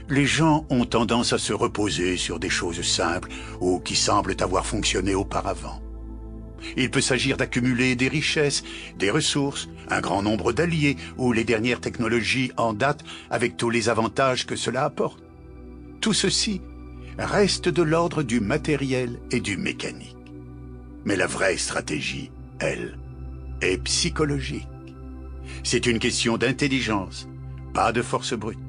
les gens ont tendance à se reposer sur des choses simples ou qui semblent avoir fonctionné auparavant. Il peut s'agir d'accumuler des richesses, des ressources, un grand nombre d'alliés ou les dernières technologies en date avec tous les avantages que cela apporte. Tout ceci reste de l'ordre du matériel et du mécanique. Mais la vraie stratégie, elle, est psychologique. C'est une question d'intelligence, pas de force brute.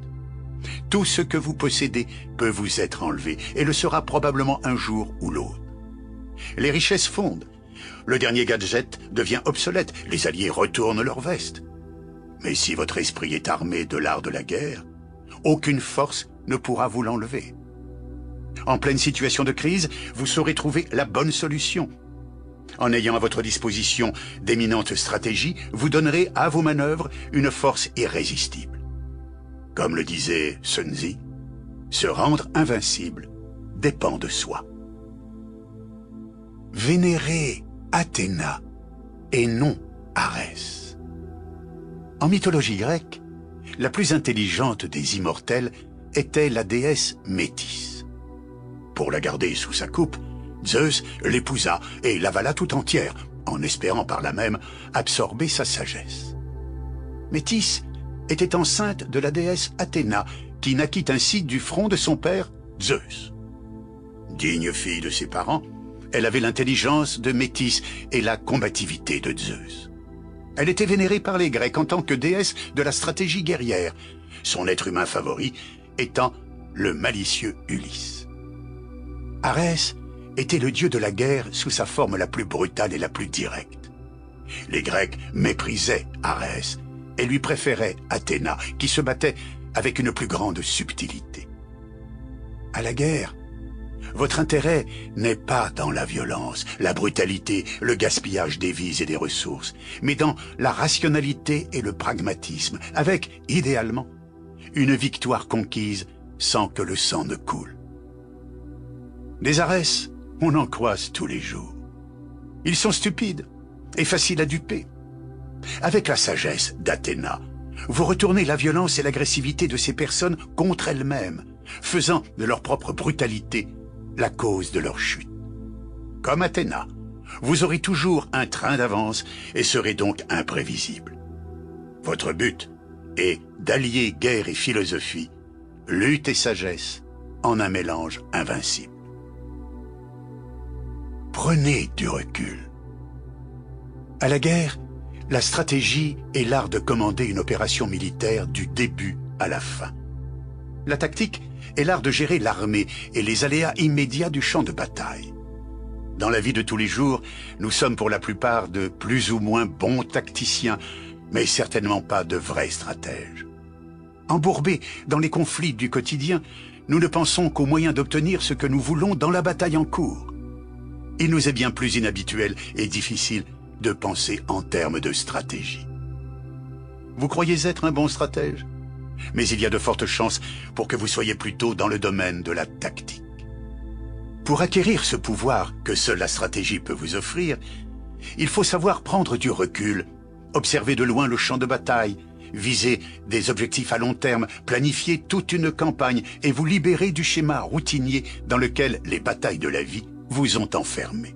Tout ce que vous possédez peut vous être enlevé et le sera probablement un jour ou l'autre. Les richesses fondent. Le dernier gadget devient obsolète, les alliés retournent leur veste. Mais si votre esprit est armé de l'art de la guerre, aucune force ne pourra vous l'enlever. En pleine situation de crise, vous saurez trouver la bonne solution. En ayant à votre disposition d'éminentes stratégies, vous donnerez à vos manœuvres une force irrésistible. Comme le disait Sun Tzu, se rendre invincible dépend de soi. Vénérez Athéna et non Arès. En mythologie grecque, la plus intelligente des immortelles était la déesse Métis. Pour la garder sous sa coupe, Zeus l'épousa et l'avala tout entière, en espérant par là même absorber sa sagesse. Métis était enceinte de la déesse Athéna, qui naquit ainsi du front de son père, Zeus. Digne fille de ses parents, elle avait l'intelligence de Métis et la combativité de Zeus. Elle était vénérée par les Grecs en tant que déesse de la stratégie guerrière, son être humain favori étant le malicieux Ulysse. Arès était le dieu de la guerre sous sa forme la plus brutale et la plus directe. Les Grecs méprisaient Arès et lui préféraient Athéna, qui se battait avec une plus grande subtilité. À la guerre, votre intérêt n'est pas dans la violence, la brutalité, le gaspillage des vies et des ressources, mais dans la rationalité et le pragmatisme, avec, idéalement, une victoire conquise sans que le sang ne coule. Des Arès, on en croise tous les jours. Ils sont stupides et faciles à duper. Avec la sagesse d'Athéna, vous retournez la violence et l'agressivité de ces personnes contre elles-mêmes, faisant de leur propre brutalité la cause de leur chute. Comme Athéna, vous aurez toujours un train d'avance et serez donc imprévisible. Votre but est d'allier guerre et philosophie, lutte et sagesse en un mélange invincible. Prenez du recul. À la guerre, la stratégie est l'art de commander une opération militaire du début à la fin. La tactique est l'art de gérer l'armée et les aléas immédiats du champ de bataille. Dans la vie de tous les jours, nous sommes pour la plupart de plus ou moins bons tacticiens, mais certainement pas de vrais stratèges. Embourbés dans les conflits du quotidien, nous ne pensons qu'aux moyens d'obtenir ce que nous voulons dans la bataille en cours. Il nous est bien plus inhabituel et difficile de penser en termes de stratégie. Vous croyez être un bon stratège? Mais il y a de fortes chances pour que vous soyez plutôt dans le domaine de la tactique. Pour acquérir ce pouvoir que seule la stratégie peut vous offrir, il faut savoir prendre du recul, observer de loin le champ de bataille, viser des objectifs à long terme, planifier toute une campagne et vous libérer du schéma routinier dans lequel les batailles de la vie vous ont enfermé.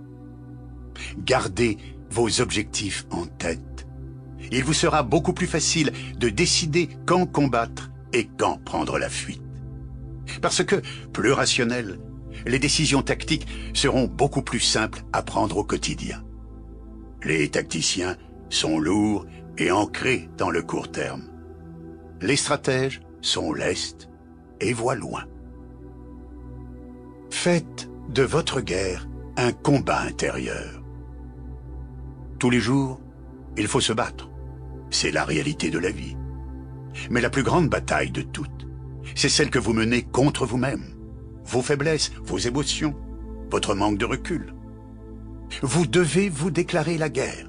Gardez vos objectifs en tête. Il vous sera beaucoup plus facile de décider quand combattre et quand prendre la fuite. Parce que, plus rationnel, les décisions tactiques seront beaucoup plus simples à prendre au quotidien. Les tacticiens sont lourds et ancrés dans le court terme. Les stratèges sont lestes et voient loin. Faites de votre guerre un combat intérieur. Tous les jours, il faut se battre. C'est la réalité de la vie. Mais la plus grande bataille de toutes, c'est celle que vous menez contre vous-même, vos faiblesses, vos émotions, votre manque de recul. Vous devez vous déclarer la guerre.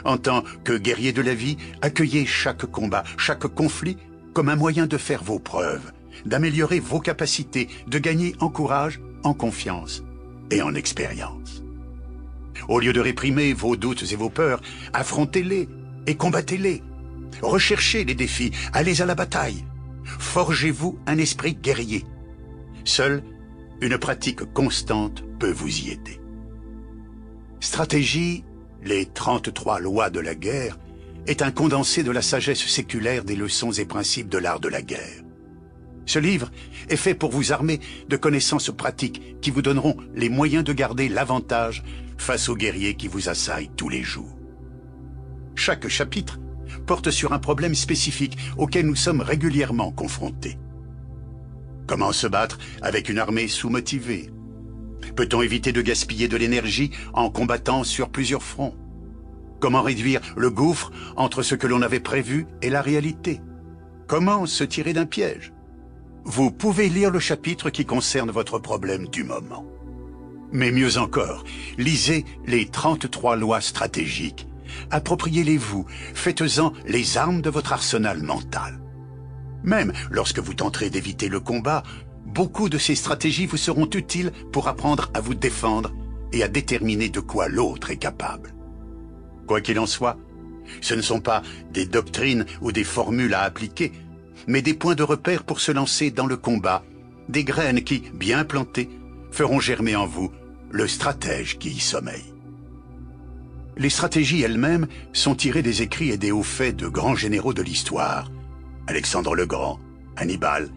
En tant que guerrier de la vie, accueillez chaque combat, chaque conflit comme un moyen de faire vos preuves, d'améliorer vos capacités, de gagner en courage, en confiance et en expérience. Au lieu de réprimer vos doutes et vos peurs, affrontez-les et combattez-les. Recherchez les défis, allez à la bataille. Forgez-vous un esprit guerrier. Seule une pratique constante peut vous y aider. Stratégie, les 33 lois de la guerre, est un condensé de la sagesse séculaire des leçons et principes de l'art de la guerre. Ce livre est fait pour vous armer de connaissances pratiques qui vous donneront les moyens de garder l'avantage face aux guerriers qui vous assaillent tous les jours. Chaque chapitre porte sur un problème spécifique auquel nous sommes régulièrement confrontés. Comment se battre avec une armée sous-motivée? Peut-on éviter de gaspiller de l'énergie en combattant sur plusieurs fronts? Comment réduire le gouffre entre ce que l'on avait prévu et la réalité? Comment se tirer d'un piège? Vous pouvez lire le chapitre qui concerne votre problème du moment. Mais mieux encore, lisez les 33 lois stratégiques. Appropriez-les-vous, faites-en les armes de votre arsenal mental. Même lorsque vous tenterez d'éviter le combat, beaucoup de ces stratégies vous seront utiles pour apprendre à vous défendre et à déterminer de quoi l'autre est capable. Quoi qu'il en soit, ce ne sont pas des doctrines ou des formules à appliquer, mais des points de repère pour se lancer dans le combat, des graines qui, bien plantées, feront germer en vous le stratège qui y sommeille. Les stratégies elles-mêmes sont tirées des écrits et des hauts faits de grands généraux de l'histoire. Alexandre le Grand, Hannibal,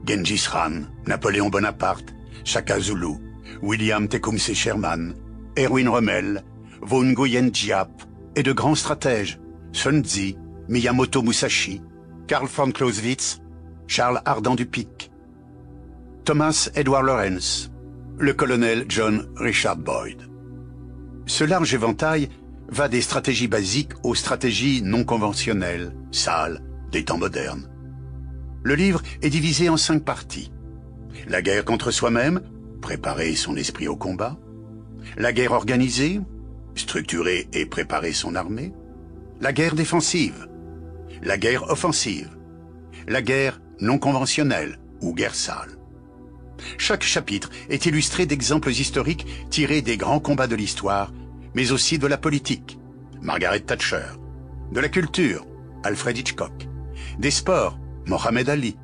Gengis Khan, Napoléon Bonaparte, Shaka Zulu, William Tecumseh Sherman, Erwin Rommel, von Nguyen Diap et de grands stratèges, Sun Tzu, Miyamoto Musashi, Karl von Clausewitz, Charles Ardent du Pic, Thomas Edward Lawrence, le colonel John Richard Boyd. Ce large éventail va des stratégies basiques aux stratégies non conventionnelles, sales, des temps modernes. Le livre est divisé en 5 parties. La guerre contre soi-même, préparer son esprit au combat. La guerre organisée, structurer et préparer son armée. La guerre défensive. La guerre offensive. La guerre non conventionnelle ou guerre sale. Chaque chapitre est illustré d'exemples historiques tirés des grands combats de l'histoire, mais aussi de la politique, Margaret Thatcher, de la culture, Alfred Hitchcock, des sports, Mohamed Ali,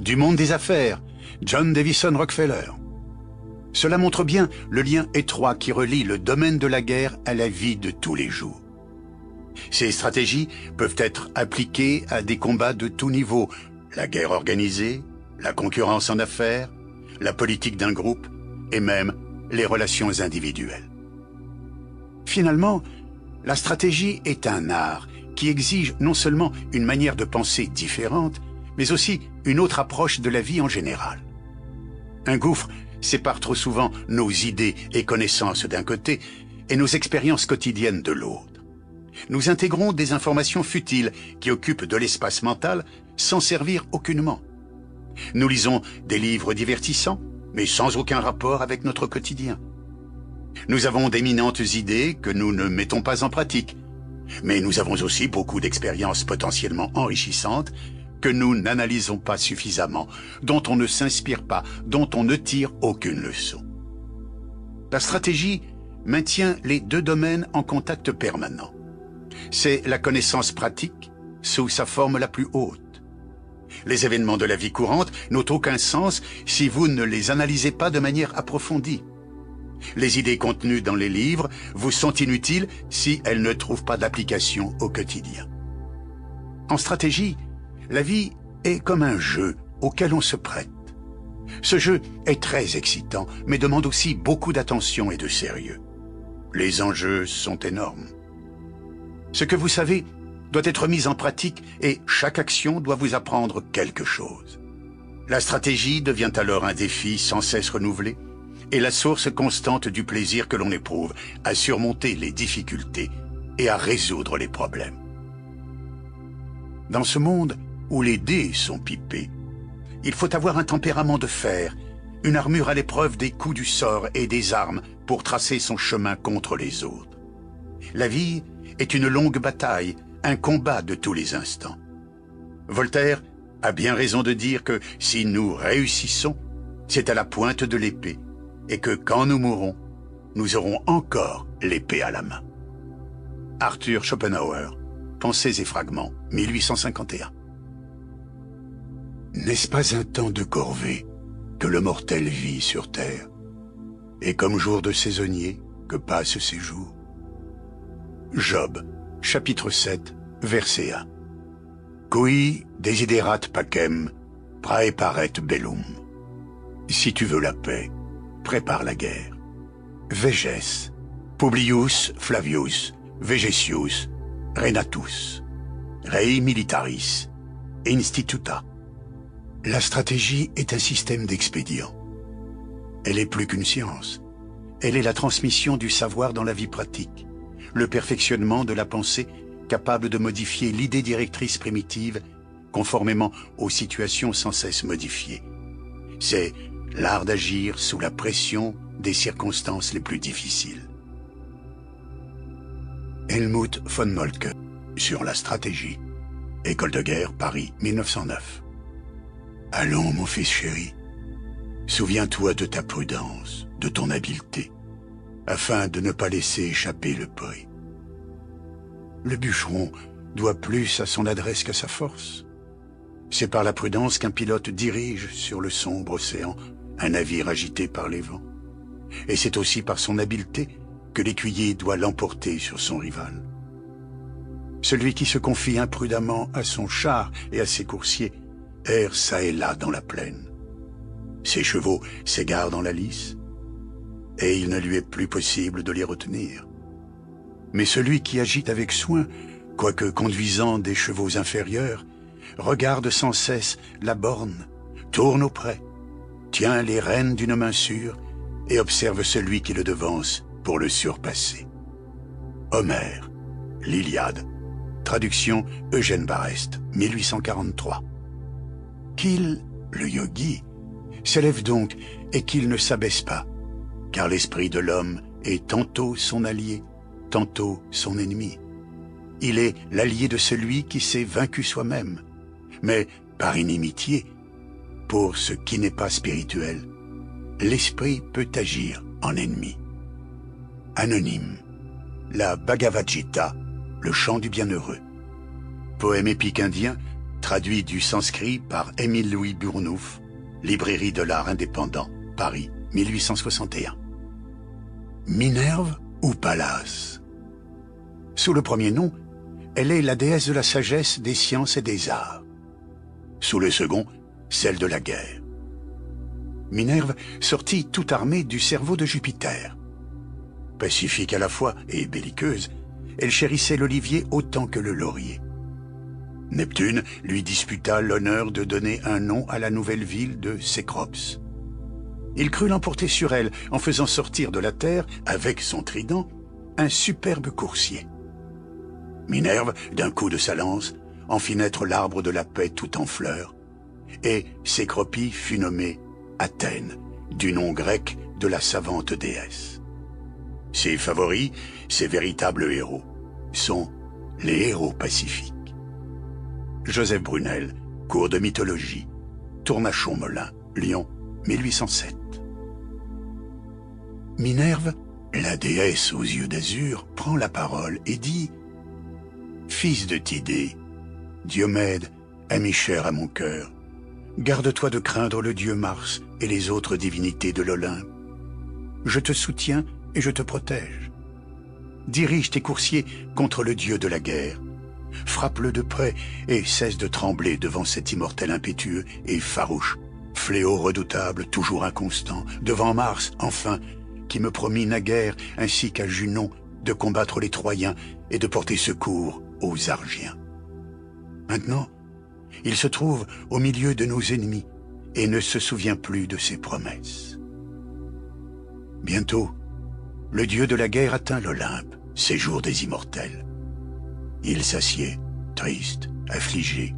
du monde des affaires, John Davison Rockefeller. Cela montre bien le lien étroit qui relie le domaine de la guerre à la vie de tous les jours. Ces stratégies peuvent être appliquées à des combats de tous niveaux, la guerre organisée, la concurrence en affaires, la politique d'un groupe et même les relations individuelles. Finalement, la stratégie est un art qui exige non seulement une manière de penser différente, mais aussi une autre approche de la vie en général. Un gouffre sépare trop souvent nos idées et connaissances d'un côté et nos expériences quotidiennes de l'autre. Nous intégrons des informations futiles qui occupent de l'espace mental sans servir aucunement. Nous lisons des livres divertissants, mais sans aucun rapport avec notre quotidien. Nous avons d'éminentes idées que nous ne mettons pas en pratique, mais nous avons aussi beaucoup d'expériences potentiellement enrichissantes que nous n'analysons pas suffisamment, dont on ne s'inspire pas, dont on ne tire aucune leçon. La stratégie maintient les deux domaines en contact permanent. C'est la connaissance pratique sous sa forme la plus haute. Les événements de la vie courante n'ont aucun sens si vous ne les analysez pas de manière approfondie. Les idées contenues dans les livres vous sont inutiles si elles ne trouvent pas d'application au quotidien. En stratégie, la vie est comme un jeu auquel on se prête. Ce jeu est très excitant, mais demande aussi beaucoup d'attention et de sérieux. Les enjeux sont énormes. Ce que vous savez doit être mis en pratique et chaque action doit vous apprendre quelque chose. La stratégie devient alors un défi sans cesse renouvelé et la source constante du plaisir que l'on éprouve à surmonter les difficultés et à résoudre les problèmes. Dans ce monde où les dés sont pipés, il faut avoir un tempérament de fer, une armure à l'épreuve des coups du sort et des armes pour tracer son chemin contre les autres. La vie est une longue bataille, un combat de tous les instants. Voltaire a bien raison de dire que si nous réussissons, c'est à la pointe de l'épée, et que quand nous mourrons, nous aurons encore l'épée à la main. Arthur Schopenhauer, Pensées et fragments, 1851. N'est-ce pas un temps de corvée que le mortel vit sur terre, et comme jour de saisonnier que passent ses jours? Job, chapitre 7, verset 1. Cui desiderat pacem, praeparet bellum. Si tu veux la paix, prépare la guerre. Végès, Publius Flavius, Vegetius, Renatus, Rei militaris, instituta. La stratégie est un système d'expédients. Elle est plus qu'une science. Elle est la transmission du savoir dans la vie pratique, le perfectionnement de la pensée capable de modifier l'idée directrice primitive conformément aux situations sans cesse modifiées. C'est l'art d'agir sous la pression des circonstances les plus difficiles. Helmut von Moltke, sur la stratégie. École de guerre, Paris, 1909. Allons, mon fils chéri, souviens-toi de ta prudence, de ton habileté, afin de ne pas laisser échapper le prix. Le bûcheron doit plus à son adresse qu'à sa force. C'est par la prudence qu'un pilote dirige sur le sombre océan un navire agité par les vents. Et c'est aussi par son habileté que l'écuyer doit l'emporter sur son rival. Celui qui se confie imprudemment à son char et à ses coursiers erre çà et là dans la plaine. Ses chevaux s'égarent dans la lice, et il ne lui est plus possible de les retenir. Mais celui qui agit avec soin, quoique conduisant des chevaux inférieurs, regarde sans cesse la borne, tourne auprès, tient les rênes d'une main sûre et observe celui qui le devance pour le surpasser. Homère, l'Iliade, traduction Eugène Barreste, 1843. Qu'il, le yogi, s'élève donc et qu'il ne s'abaisse pas, car l'esprit de l'homme est tantôt son allié, tantôt son ennemi. Il est l'allié de celui qui s'est vaincu soi-même, mais par inimitié, pour ce qui n'est pas spirituel, l'esprit peut agir en ennemi. Anonyme, la Bhagavad Gita, le chant du bienheureux. Poème épique indien, traduit du sanskrit par Émile Louis Bournouf, Librairie de l'art indépendant, Paris, 1861. Minerve ou Pallas? Sous le premier nom, elle est la déesse de la sagesse, des sciences et des arts. Sous le second, celle de la guerre. Minerve sortit tout armée du cerveau de Jupiter. Pacifique à la fois et belliqueuse, elle chérissait l'olivier autant que le laurier. Neptune lui disputa l'honneur de donner un nom à la nouvelle ville de Cécrops. Il crut l'emporter sur elle en faisant sortir de la terre, avec son trident, un superbe coursier. Minerve, d'un coup de sa lance, en fit naître l'arbre de la paix tout en fleurs, et Cécropie fut nommée Athènes, du nom grec de la savante déesse. Ses favoris, ses véritables héros, sont les héros pacifiques. Joseph Brunel, cours de mythologie, Tournachon-Molin, Lyon, 1807. Minerve, la déesse aux yeux d'azur, prend la parole et dit « Fils de Tidée, Diomède, ami cher à mon cœur, garde-toi de craindre le dieu Mars et les autres divinités de l'Olympe. Je te soutiens et je te protège. Dirige tes coursiers contre le dieu de la guerre. Frappe-le de près et cesse de trembler devant cet immortel impétueux et farouche, fléau redoutable, toujours inconstant, devant Mars, enfin, qui me promit naguère, ainsi qu'à Junon, de combattre les Troyens et de porter secours aux Argiens. Maintenant, il se trouve au milieu de nos ennemis et ne se souvient plus de ses promesses. Bientôt, le dieu de la guerre atteint l'Olympe, séjour des immortels. Il s'assied, triste, affligé,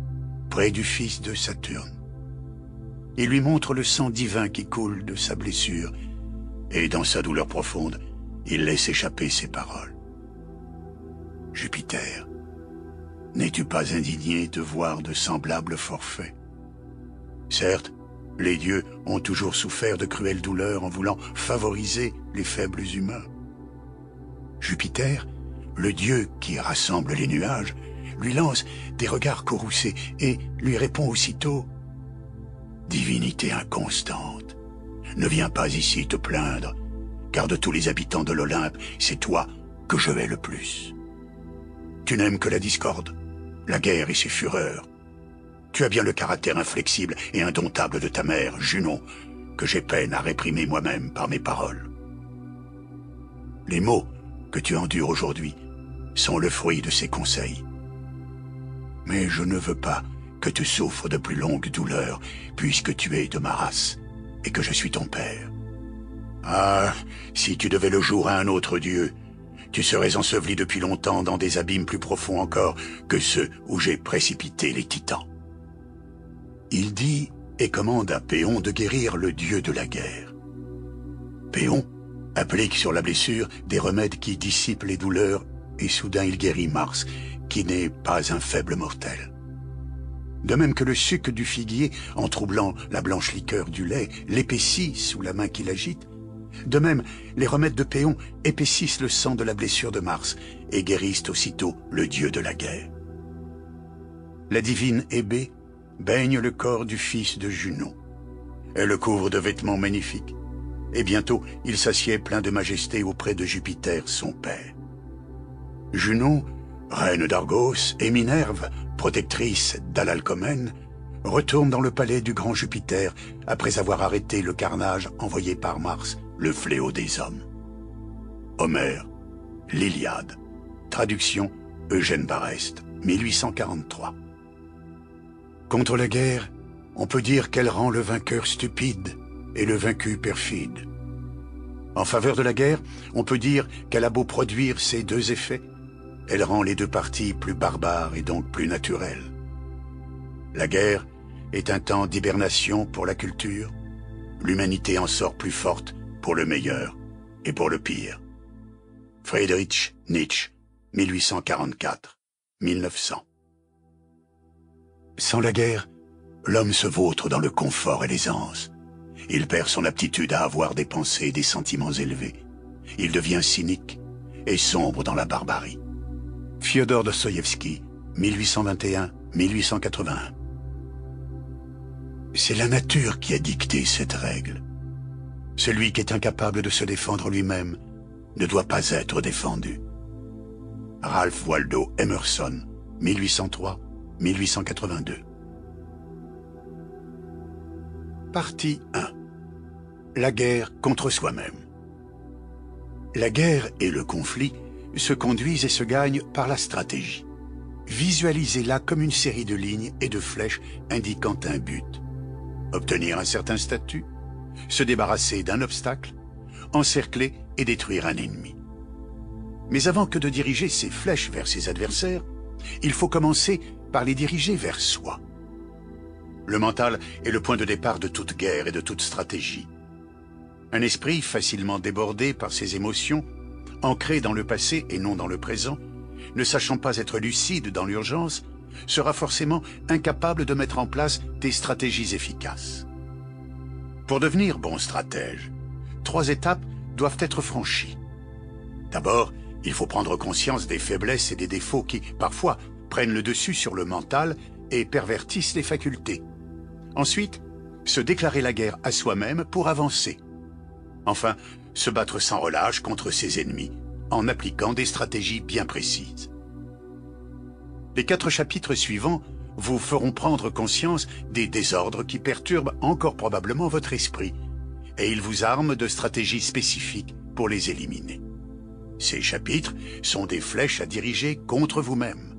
près du fils de Saturne. Il lui montre le sang divin qui coule de sa blessure, et dans sa douleur profonde, il laisse échapper ces paroles. « Jupiter, n'es-tu pas indigné de voir de semblables forfaits? Certes, les dieux ont toujours souffert de cruelles douleurs en voulant favoriser les faibles humains. Jupiter, le dieu qui rassemble les nuages, lui lance des regards courroucés et lui répond aussitôt « Divinité inconstante, ne viens pas ici te plaindre, car de tous les habitants de l'Olympe, c'est toi que je hais le plus. Tu n'aimes que la discorde, la guerre et ses fureurs. Tu as bien le caractère inflexible et indomptable de ta mère, Junon, que j'ai peine à réprimer moi-même par mes paroles. Les maux que tu endures aujourd'hui sont le fruit de ces conseils. Mais je ne veux pas que tu souffres de plus longues douleurs, puisque tu es de ma race et que je suis ton père. Ah, si tu devais le jour à un autre dieu, tu serais enseveli depuis longtemps dans des abîmes plus profonds encore que ceux où j'ai précipité les titans. » Il dit et commande à Péon de guérir le dieu de la guerre. Péon applique sur la blessure des remèdes qui dissipent les douleurs et soudain il guérit Mars, qui n'est pas un faible mortel. De même que le suc du figuier, en troublant la blanche liqueur du lait, l'épaissit sous la main qu'il agite, de même les remèdes de Péon épaississent le sang de la blessure de Mars et guérissent aussitôt le dieu de la guerre. La divine Hébé baigne le corps du fils de Junon. Elle le couvre de vêtements magnifiques, et bientôt il s'assied plein de majesté auprès de Jupiter, son père. Junon, reine d'Argos, et Minerve, protectrice d'Alalcomène, retournent dans le palais du grand Jupiter après avoir arrêté le carnage envoyé par Mars, le fléau des hommes. Homère, l'Iliade. Traduction Eugène Barreste, 1843. Contre la guerre, on peut dire qu'elle rend le vainqueur stupide et le vaincu perfide. En faveur de la guerre, on peut dire qu'elle a beau produire ces deux effets, elle rend les deux parties plus barbares et donc plus naturelles. La guerre est un temps d'hibernation pour la culture, l'humanité en sort plus forte pour le meilleur et pour le pire. Friedrich Nietzsche, 1844-1900. Sans la guerre, l'homme se vautre dans le confort et l'aisance. Il perd son aptitude à avoir des pensées et des sentiments élevés. Il devient cynique et sombre dans la barbarie. Fyodor Dostoïevski, 1821-1881. C'est la nature qui a dicté cette règle. Celui qui est incapable de se défendre lui-même ne doit pas être défendu. Ralph Waldo Emerson, 1803-1882. Partie 1. La guerre contre soi-même. La guerre et le conflit se conduisent et se gagnent par la stratégie. Visualisez-la comme une série de lignes et de flèches indiquant un but. Obtenir un certain statut, se débarrasser d'un obstacle, encercler et détruire un ennemi. Mais avant que de diriger ces flèches vers ses adversaires, il faut commencer par les diriger vers soi. Le mental est le point de départ de toute guerre et de toute stratégie. Un esprit facilement débordé par ses émotions, ancré dans le passé et non dans le présent, ne sachant pas être lucide dans l'urgence, sera forcément incapable de mettre en place des stratégies efficaces. Pour devenir bon stratège, 3 étapes doivent être franchies. D'abord, il faut prendre conscience des faiblesses et des défauts qui, parfois, prennent le dessus sur le mental et pervertissent les facultés. Ensuite, se déclarer la guerre à soi-même pour avancer. Enfin, se battre sans relâche contre ses ennemis, en appliquant des stratégies bien précises. Les 4 chapitres suivants vous feront prendre conscience des désordres qui perturbent encore probablement votre esprit, et ils vous arment de stratégies spécifiques pour les éliminer. Ces chapitres sont des flèches à diriger contre vous-même.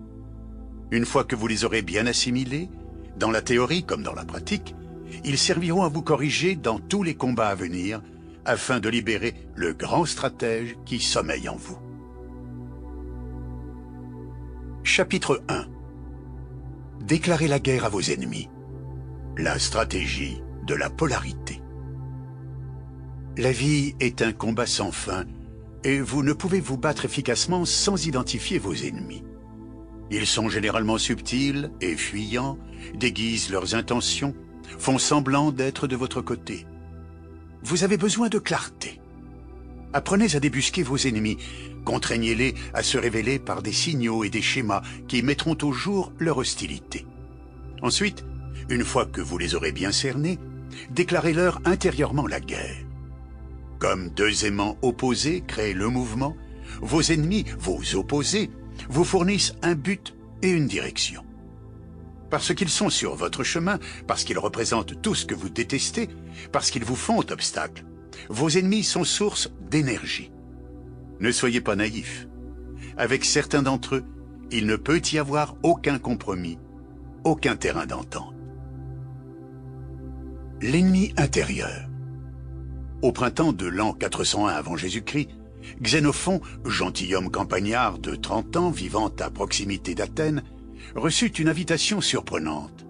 Une fois que vous les aurez bien assimilés, dans la théorie comme dans la pratique, ils serviront à vous corriger dans tous les combats à venir, afin de libérer le grand stratège qui sommeille en vous. Chapitre 1. Déclarez la guerre à vos ennemis. La stratégie de la polarité. La vie est un combat sans fin, et vous ne pouvez vous battre efficacement sans identifier vos ennemis. Ils sont généralement subtils et fuyants, déguisent leurs intentions, font semblant d'être de votre côté. Vous avez besoin de clarté. Apprenez à débusquer vos ennemis, contraignez-les à se révéler par des signaux et des schémas qui mettront au jour leur hostilité. Ensuite, une fois que vous les aurez bien cernés, déclarez-leur intérieurement la guerre. Comme 2 aimants opposés créent le mouvement, vos ennemis, vos opposés, vous fournissent un but et une direction. Parce qu'ils sont sur votre chemin, parce qu'ils représentent tout ce que vous détestez, parce qu'ils vous font obstacle, vos ennemis sont source d'énergie. Ne soyez pas naïfs. Avec certains d'entre eux, il ne peut y avoir aucun compromis, aucun terrain d'entente. L'ennemi intérieur. Au printemps de l'an 401 avant Jésus-Christ, Xénophon, gentilhomme campagnard de 30 ans vivant à proximité d'Athènes, reçut une invitation surprenante.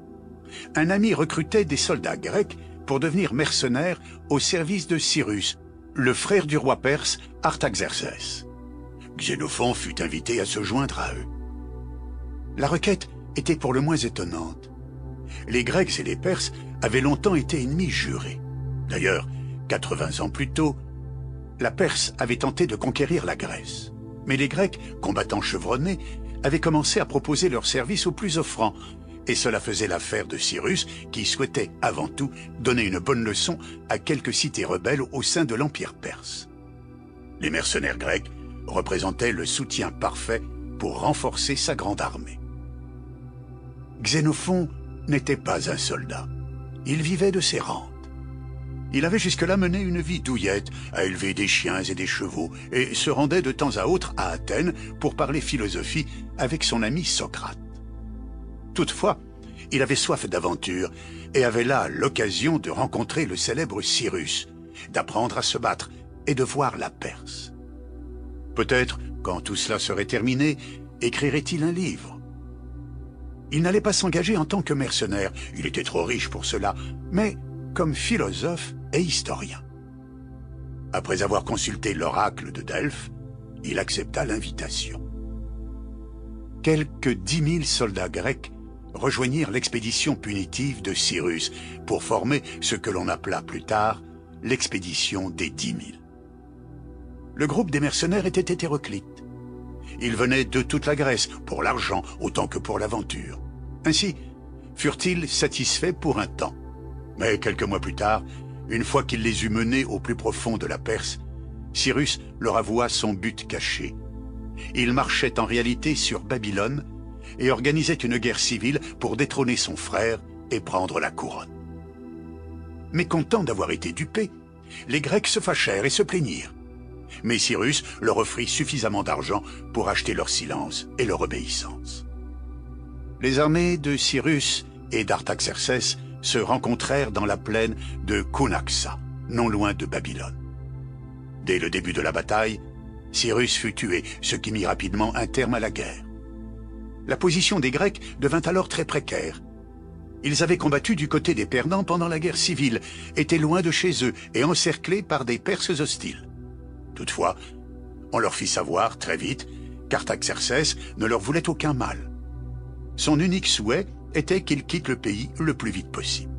Un ami recrutait des soldats grecs pour devenir mercenaires au service de Cyrus, le frère du roi perse Artaxerxès. Xénophon fut invité à se joindre à eux. La requête était pour le moins étonnante. Les Grecs et les Perses avaient longtemps été ennemis jurés. D'ailleurs, 80 ans plus tôt, la Perse avait tenté de conquérir la Grèce. Mais les Grecs, combattants chevronnés, avaient commencé à proposer leurs services aux plus offrants, et cela faisait l'affaire de Cyrus, qui souhaitait, avant tout, donner une bonne leçon à quelques cités rebelles au sein de l'Empire perse. Les mercenaires grecs représentaient le soutien parfait pour renforcer sa grande armée. Xénophon n'était pas un soldat. Il vivait de ses rentes. Il avait jusque-là mené une vie douillette, à élever des chiens et des chevaux, et se rendait de temps à autre à Athènes pour parler philosophie avec son ami Socrate. Toutefois, il avait soif d'aventure et avait là l'occasion de rencontrer le célèbre Cyrus, d'apprendre à se battre et de voir la Perse. Peut-être, quand tout cela serait terminé, écrirait-il un livre. Il n'allait pas s'engager en tant que mercenaire, il était trop riche pour cela, mais comme philosophe et historien. Après avoir consulté l'oracle de Delphes, il accepta l'invitation. Quelques 10 000 soldats grecs rejoignirent l'expédition punitive de Cyrus pour former ce que l'on appela plus tard l'expédition des 10 000. Le groupe des mercenaires était hétéroclite. Ils venaient de toute la Grèce, pour l'argent autant que pour l'aventure. Ainsi, furent-ils satisfaits pour un temps. Mais quelques mois plus tard, une fois qu'il les eut menés au plus profond de la Perse, Cyrus leur avoua son but caché. Il marchait en réalité sur Babylone et organisait une guerre civile pour détrôner son frère et prendre la couronne. Mécontents d'avoir été dupés, les Grecs se fâchèrent et se plaignirent. Mais Cyrus leur offrit suffisamment d'argent pour acheter leur silence et leur obéissance. Les armées de Cyrus et d'Artaxerxès se rencontrèrent dans la plaine de Cunaxa, non loin de Babylone. Dès le début de la bataille, Cyrus fut tué, ce qui mit rapidement un terme à la guerre. La position des Grecs devint alors très précaire. Ils avaient combattu du côté des perdants pendant la guerre civile, étaient loin de chez eux et encerclés par des Perses hostiles. Toutefois, on leur fit savoir très vite qu'Artaxerxès ne leur voulait aucun mal. Son unique souhait était qu'ils quittent le pays le plus vite possible.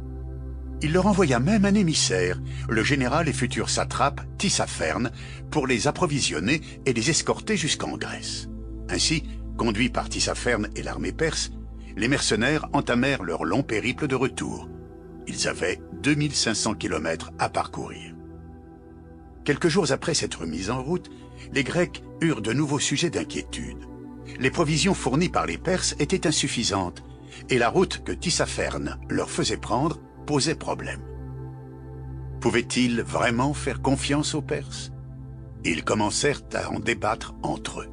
Il leur envoya même un émissaire, le général et futur satrape Tissaphernes, pour les approvisionner et les escorter jusqu'en Grèce. Ainsi, conduits par Tissaphernes et l'armée perse, les mercenaires entamèrent leur long périple de retour. Ils avaient 2500 kilomètres à parcourir. Quelques jours après cette remise en route, les Grecs eurent de nouveaux sujets d'inquiétude. Les provisions fournies par les Perses étaient insuffisantes, et la route que Tissaphernes leur faisait prendre posait problème. Pouvaient-ils vraiment faire confiance aux Perses? Ils commencèrent à en débattre entre eux.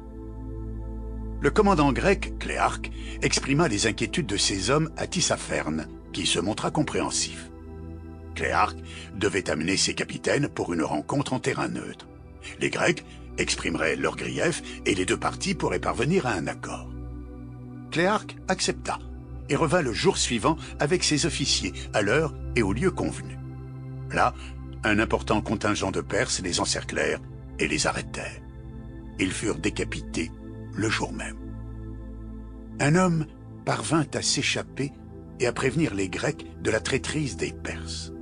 Le commandant grec, Cléarque, exprima les inquiétudes de ses hommes à Tissaphernes, qui se montra compréhensif. Cléarque devait amener ses capitaines pour une rencontre en terrain neutre. Les Grecs exprimeraient leurs griefs et les deux parties pourraient parvenir à un accord. Cléarque accepta et revint le jour suivant avec ses officiers à l'heure et au lieu convenu. Là, un important contingent de Perses les encerclèrent et les arrêtèrent. Ils furent décapités le jour même. Un homme parvint à s'échapper et à prévenir les Grecs de la traîtrise des Perses.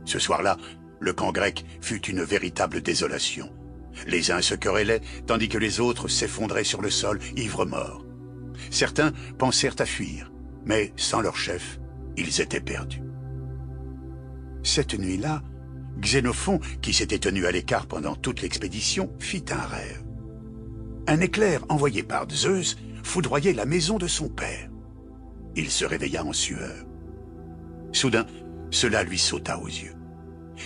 Ce soir-là, le camp grec fut une véritable désolation. Les uns se querellaient, tandis que les autres s'effondraient sur le sol, ivres-morts. Certains pensèrent à fuir, mais sans leur chef, ils étaient perdus. Cette nuit-là, Xénophon, qui s'était tenu à l'écart pendant toute l'expédition, fit un rêve. Un éclair envoyé par Zeus foudroyait la maison de son père. Il se réveilla en sueur. Soudain, cela lui sauta aux yeux.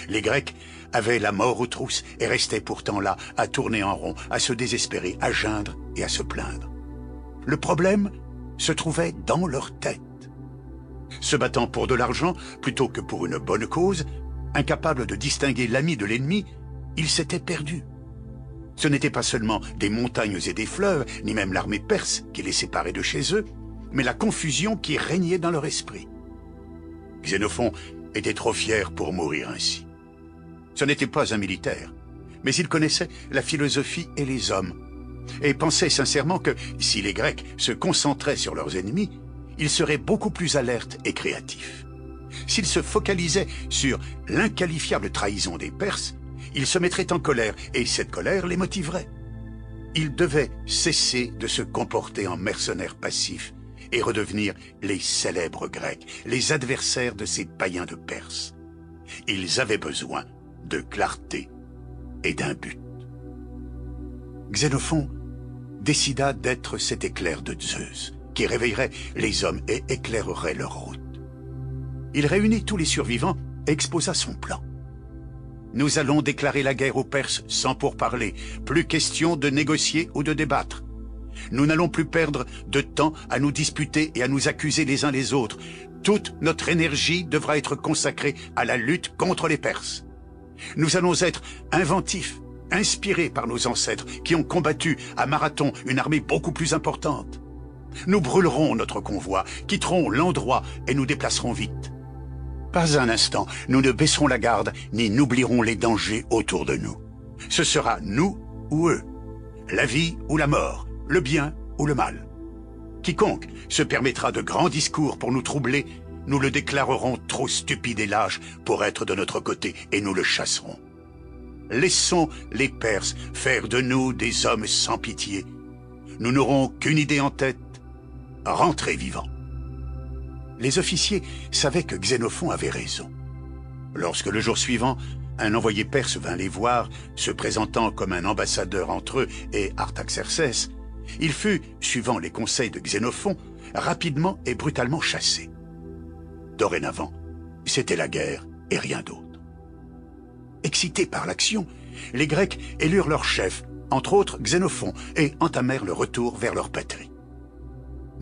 Les Grecs avaient la mort aux trousses et restaient pourtant là, à tourner en rond, à se désespérer, à geindre et à se plaindre. Le problème se trouvait dans leur tête. Se battant pour de l'argent plutôt que pour une bonne cause, incapables de distinguer l'ami de l'ennemi, ils s'étaient perdus. Ce n'étaient pas seulement des montagnes et des fleuves, ni même l'armée perse qui les séparait de chez eux, mais la confusion qui régnait dans leur esprit. Xénophon était trop fier pour mourir ainsi. Ce n'était pas un militaire, mais il connaissait la philosophie et les hommes, et pensait sincèrement que, si les Grecs se concentraient sur leurs ennemis, ils seraient beaucoup plus alertes et créatifs. S'ils se focalisaient sur l'inqualifiable trahison des Perses, ils se mettraient en colère, et cette colère les motiverait. Ils devaient cesser de se comporter en mercenaires passifs et redevenir les célèbres Grecs, les adversaires de ces païens de Perse. Ils avaient besoin de clarté et d'un but. Xénophon décida d'être cet éclair de Zeus, qui réveillerait les hommes et éclairerait leur route. Il réunit tous les survivants et exposa son plan. Nous allons déclarer la guerre aux Perses sans pourparler, plus question de négocier ou de débattre. Nous n'allons plus perdre de temps à nous disputer et à nous accuser les uns les autres. Toute notre énergie devra être consacrée à la lutte contre les Perses. Nous allons être inventifs, inspirés par nos ancêtres qui ont combattu à Marathon une armée beaucoup plus importante. Nous brûlerons notre convoi, quitterons l'endroit et nous déplacerons vite. Pas un instant, nous ne baisserons la garde ni n'oublierons les dangers autour de nous. Ce sera nous ou eux, la vie ou la mort, le bien ou le mal. Quiconque se permettra de grands discours pour nous troubler, nous le déclarerons trop stupide et lâche pour être de notre côté et nous le chasserons. Laissons les Perses faire de nous des hommes sans pitié. Nous n'aurons qu'une idée en tête, rentrer vivants. Les officiers savaient que Xénophon avait raison. Lorsque le jour suivant, un envoyé perse vint les voir, se présentant comme un ambassadeur entre eux et Artaxerxès, il fut, suivant les conseils de Xénophon, rapidement et brutalement chassé. Dorénavant, c'était la guerre et rien d'autre. Excités par l'action, les Grecs élurent leur chef, entre autres Xénophon, et entamèrent le retour vers leur patrie.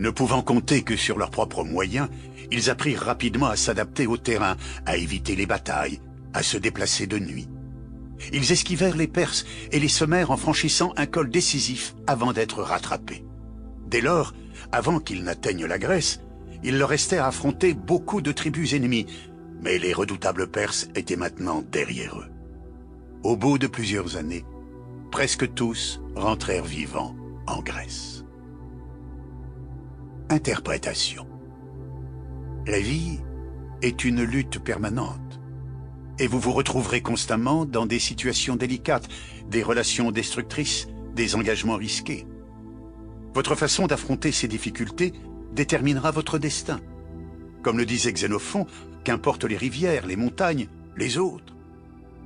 Ne pouvant compter que sur leurs propres moyens, ils apprirent rapidement à s'adapter au terrain, à éviter les batailles, à se déplacer de nuit. Ils esquivèrent les Perses et les semèrent en franchissant un col décisif avant d'être rattrapés. Dès lors, avant qu'ils n'atteignent la Grèce, il leur restait à affronter beaucoup de tribus ennemies, mais les redoutables Perses étaient maintenant derrière eux. Au bout de plusieurs années, presque tous rentrèrent vivants en Grèce. Interprétation. La vie est une lutte permanente, et vous vous retrouverez constamment dans des situations délicates, des relations destructrices, des engagements risqués. Votre façon d'affronter ces difficultés déterminera votre destin. Comme le disait Xénophon, qu'importent les rivières, les montagnes, les autres.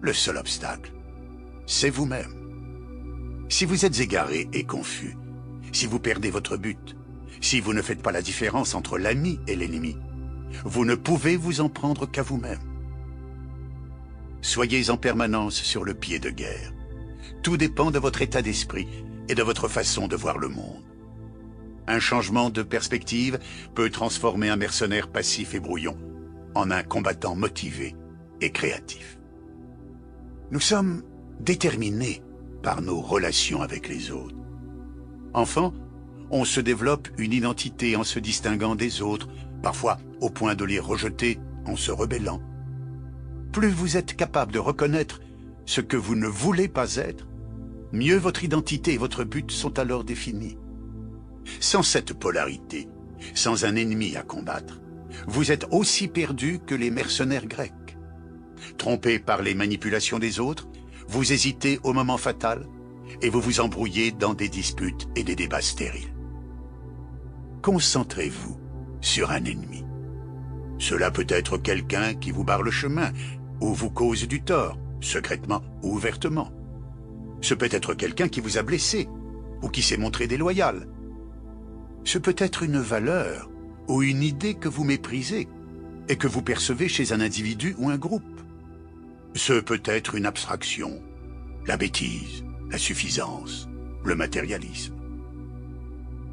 Le seul obstacle, c'est vous-même. Si vous êtes égaré et confus, si vous perdez votre but, si vous ne faites pas la différence entre l'ami et l'ennemi, vous ne pouvez vous en prendre qu'à vous-même. Soyez en permanence sur le pied de guerre. Tout dépend de votre état d'esprit et de votre façon de voir le monde. Un changement de perspective peut transformer un mercenaire passif et brouillon en un combattant motivé et créatif. Nous sommes déterminés par nos relations avec les autres. Enfant, on se développe une identité en se distinguant des autres, parfois au point de les rejeter en se rebellant. Plus vous êtes capable de reconnaître ce que vous ne voulez pas être, mieux votre identité et votre but sont alors définis. Sans cette polarité, sans un ennemi à combattre, vous êtes aussi perdu que les mercenaires grecs. Trompés par les manipulations des autres, vous hésitez au moment fatal et vous vous embrouillez dans des disputes et des débats stériles. Concentrez-vous sur un ennemi. Cela peut être quelqu'un qui vous barre le chemin ou vous cause du tort, secrètement ou ouvertement. Ce peut être quelqu'un qui vous a blessé ou qui s'est montré déloyal. Ce peut être une valeur ou une idée que vous méprisez et que vous percevez chez un individu ou un groupe. Ce peut être une abstraction, la bêtise, la suffisance, le matérialisme.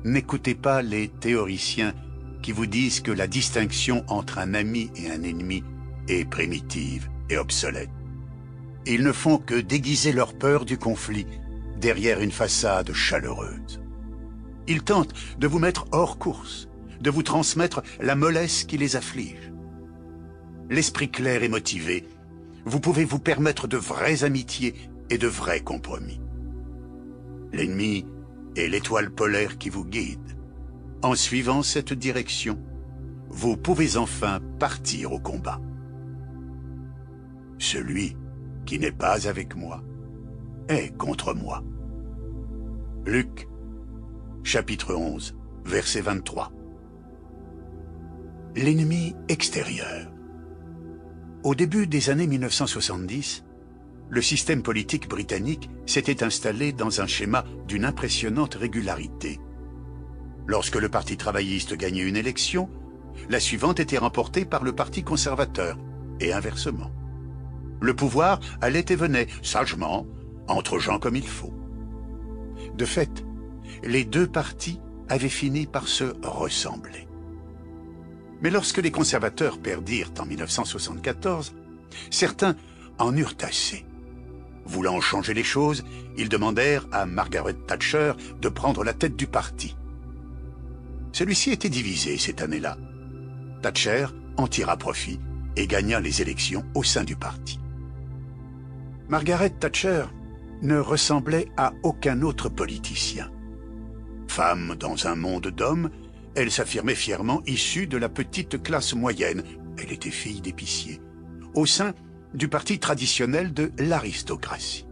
N'écoutez pas les théoriciens qui vous disent que la distinction entre un ami et un ennemi est primitive et obsolète. Ils ne font que déguiser leur peur du conflit derrière une façade chaleureuse. Ils tentent de vous mettre hors course, de vous transmettre la mollesse qui les afflige. L'esprit clair et motivé, vous pouvez vous permettre de vraies amitiés et de vrais compromis. L'ennemi est l'étoile polaire qui vous guide. En suivant cette direction, vous pouvez enfin partir au combat. Celui qui n'est pas avec moi est contre moi. Luc, chapitre 11, verset 23. L'ennemi extérieur. Au début des années 1970, le système politique britannique s'était installé dans un schéma d'une impressionnante régularité. Lorsque le Parti travailliste gagnait une élection, la suivante était remportée par le Parti conservateur, et inversement. Le pouvoir allait et venait, sagement, entre gens comme il faut. De fait, les deux partis avaient fini par se ressembler. Mais lorsque les conservateurs perdirent en 1974, certains en eurent assez. Voulant changer les choses, ils demandèrent à Margaret Thatcher de prendre la tête du parti. Celui-ci était divisé cette année-là. Thatcher en tira profit et gagna les élections au sein du parti. Margaret Thatcher ne ressemblait à aucun autre politicien. Femme dans un monde d'hommes, elle s'affirmait fièrement issue de la petite classe moyenne, elle était fille d'épicier, au sein du parti traditionnel de l'aristocratie.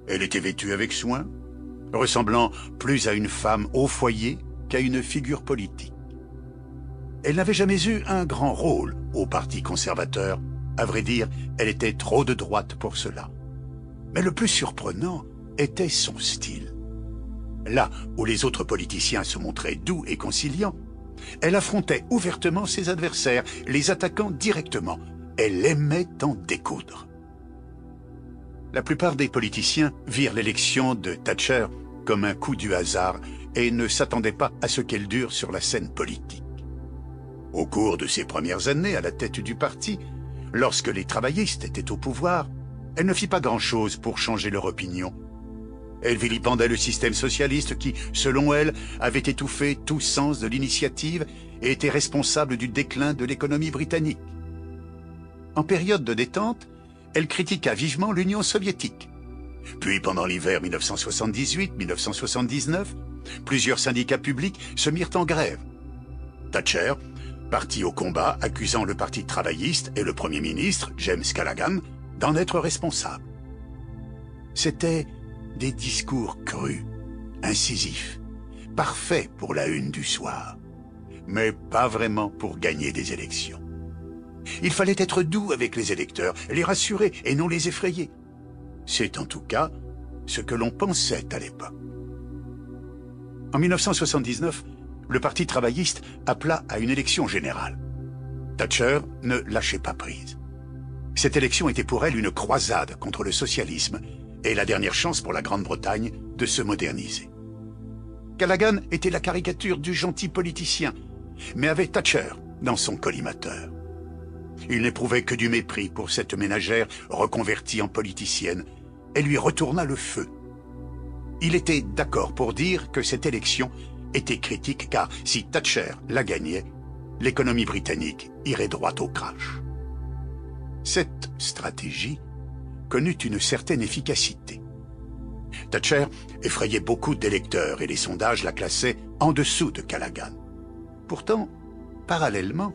Elle était vêtue avec soin, ressemblant plus à une femme au foyer qu'à une figure politique. Elle n'avait jamais eu un grand rôle au Parti conservateur. À vrai dire, elle était trop de droite pour cela. Mais le plus surprenant était son style. Là où les autres politiciens se montraient doux et conciliants, elle affrontait ouvertement ses adversaires, les attaquant directement. Elle aimait en découdre. La plupart des politiciens virent l'élection de Thatcher comme un coup du hasard et ne s'attendait pas à ce qu'elle dure sur la scène politique. Au cours de ses premières années à la tête du parti, lorsque les travaillistes étaient au pouvoir, elle ne fit pas grand-chose pour changer leur opinion. Elle vilipendait le système socialiste qui, selon elle, avait étouffé tout sens de l'initiative et était responsable du déclin de l'économie britannique. En période de détente, elle critiqua vivement l'Union soviétique. Puis, pendant l'hiver 1978-1979, plusieurs syndicats publics se mirent en grève. Thatcher partit au combat accusant le Parti travailliste et le Premier ministre, James Callaghan, d'en être responsables. C'étaient des discours crus, incisifs, parfaits pour la une du soir, mais pas vraiment pour gagner des élections. Il fallait être doux avec les électeurs, les rassurer et non les effrayer. C'est en tout cas ce que l'on pensait à l'époque. En 1979, le Parti travailliste appela à une élection générale. Thatcher ne lâchait pas prise. Cette élection était pour elle une croisade contre le socialisme et la dernière chance pour la Grande-Bretagne de se moderniser. Callaghan était la caricature du gentil politicien, mais avait Thatcher dans son collimateur. Il n'éprouvait que du mépris pour cette ménagère reconvertie en politicienne et lui retourna le feu. Il était d'accord pour dire que cette élection était critique car si Thatcher la gagnait, l'économie britannique irait droit au crash. Cette stratégie connut une certaine efficacité. Thatcher effrayait beaucoup d'électeurs et les sondages la classaient en dessous de Callaghan. Pourtant, parallèlement,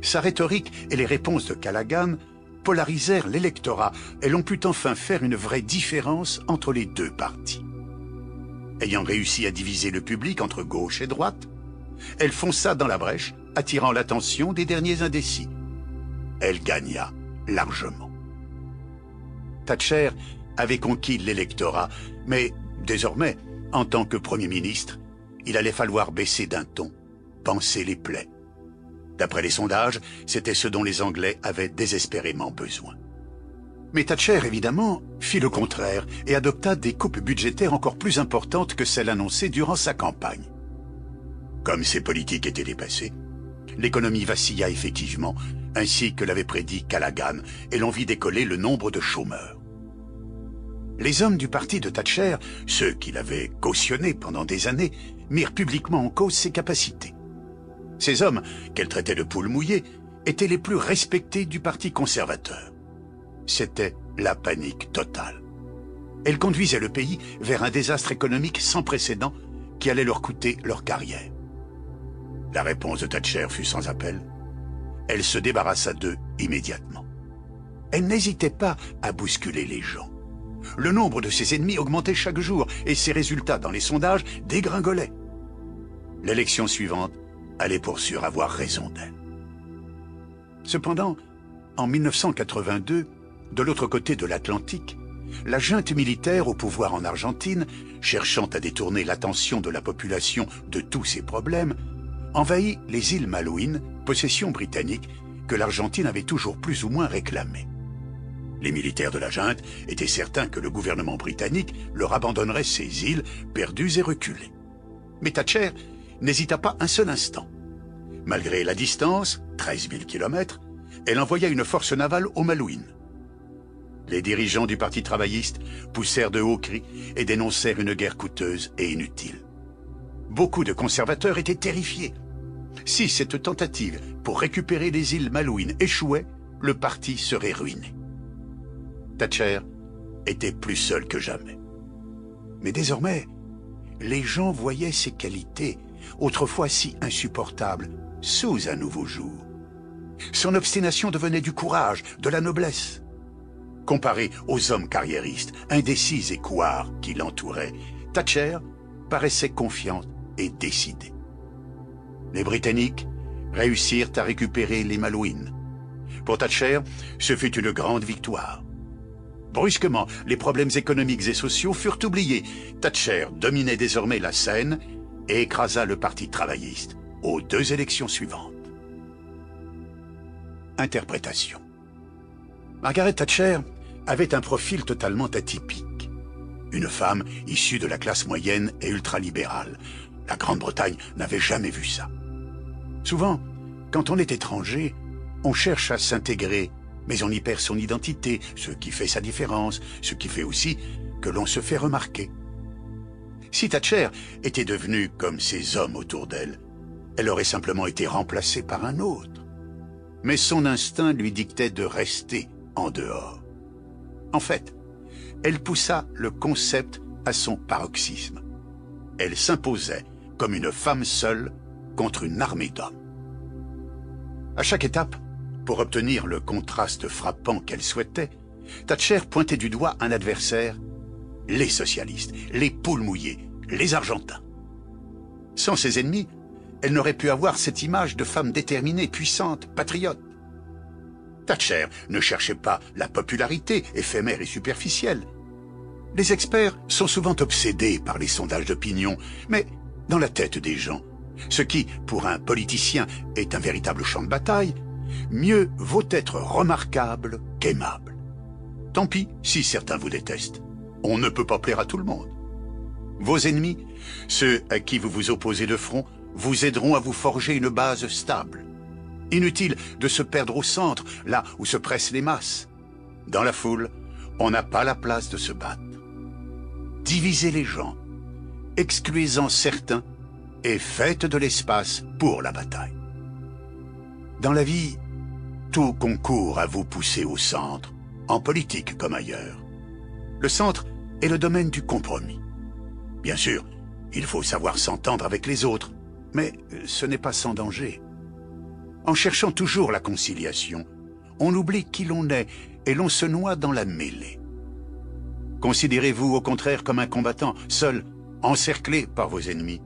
sa rhétorique et les réponses de Callaghan polarisèrent l'électorat et l'on put enfin faire une vraie différence entre les deux partis. Ayant réussi à diviser le public entre gauche et droite, elle fonça dans la brèche, attirant l'attention des derniers indécis. Elle gagna largement. Thatcher avait conquis l'électorat, mais désormais, en tant que Premier ministre, il allait falloir baisser d'un ton, panser les plaies. D'après les sondages, c'était ce dont les Anglais avaient désespérément besoin. Mais Thatcher, évidemment, fit le contraire et adopta des coupes budgétaires encore plus importantes que celles annoncées durant sa campagne. Comme ses politiques étaient dépassées, l'économie vacilla effectivement, ainsi que l'avait prédit Callaghan, et l'on vit décoller le nombre de chômeurs. Les hommes du parti de Thatcher, ceux qui l'avaient cautionné pendant des années, mirent publiquement en cause ses capacités. Ces hommes, qu'elle traitait de poules mouillées, étaient les plus respectés du parti conservateur. C'était la panique totale. Elle conduisait le pays vers un désastre économique sans précédent qui allait leur coûter leur carrière. La réponse de Thatcher fut sans appel. Elle se débarrassa d'eux immédiatement. Elle n'hésitait pas à bousculer les gens. Le nombre de ses ennemis augmentait chaque jour et ses résultats dans les sondages dégringolaient. L'élection suivante allait pour sûr avoir raison d'elle. Cependant, en 1982, de l'autre côté de l'Atlantique, la junte militaire au pouvoir en Argentine, cherchant à détourner l'attention de la population de tous ses problèmes, envahit les îles Malouines, possession britannique que l'Argentine avait toujours plus ou moins réclamée. Les militaires de la junte étaient certains que le gouvernement britannique leur abandonnerait ces îles perdues et reculées. Mais Thatcher n'hésita pas un seul instant. Malgré la distance, 13 000 kilomètres, elle envoya une force navale aux Malouines. Les dirigeants du Parti travailliste poussèrent de hauts cris et dénoncèrent une guerre coûteuse et inutile. Beaucoup de conservateurs étaient terrifiés. Si cette tentative pour récupérer les îles Malouines échouait, le parti serait ruiné. Thatcher était plus seule que jamais. Mais désormais, les gens voyaient ses qualités, autrefois si insupportables, sous un nouveau jour. Son obstination devenait du courage, de la noblesse. Comparée aux hommes carriéristes, indécis et couards qui l'entouraient, Thatcher paraissait confiante et décidée. Les Britanniques réussirent à récupérer les Malouines. Pour Thatcher, ce fut une grande victoire. Brusquement, les problèmes économiques et sociaux furent oubliés. Thatcher dominait désormais la scène et écrasa le Parti travailliste aux 2 élections suivantes. Interprétation. Margaret Thatcher avait un profil totalement atypique. une femme issue de la classe moyenne et ultralibérale. La Grande-Bretagne n'avait jamais vu ça. Souvent, quand on est étranger, on cherche à s'intégrer, mais on y perd son identité, ce qui fait sa différence, ce qui fait aussi que l'on se fait remarquer. Si Thatcher était devenue comme ces hommes autour d'elle, elle aurait simplement été remplacée par un autre. Mais son instinct lui dictait de rester en dehors. En fait, elle poussa le concept à son paroxysme. Elle s'imposait comme une femme seule contre une armée d'hommes. À chaque étape, pour obtenir le contraste frappant qu'elle souhaitait, Thatcher pointait du doigt un adversaire, les socialistes, les poules mouillées, les Argentins. Sans ses ennemis, elle n'aurait pu avoir cette image de femme déterminée, puissante, patriote. Thatcher ne cherchait pas la popularité éphémère et superficielle. Les experts sont souvent obsédés par les sondages d'opinion, mais dans la tête des gens, ce qui, pour un politicien, est un véritable champ de bataille, mieux vaut être remarquable qu'aimable. Tant pis si certains vous détestent. On ne peut pas plaire à tout le monde. Vos ennemis, ceux à qui vous vous opposez de front, vous aideront à vous forger une base stable. Inutile de se perdre au centre, là où se pressent les masses. Dans la foule, on n'a pas la place de se battre. Divisez les gens, excluez-en certains et faites de l'espace pour la bataille. Dans la vie, tout concourt à vous pousser au centre, en politique comme ailleurs. Le centre est le domaine du compromis. Bien sûr, il faut savoir s'entendre avec les autres, mais ce n'est pas sans danger. En cherchant toujours la conciliation, on oublie qui l'on est et l'on se noie dans la mêlée. Considérez-vous au contraire comme un combattant, seul, encerclé par vos ennemis.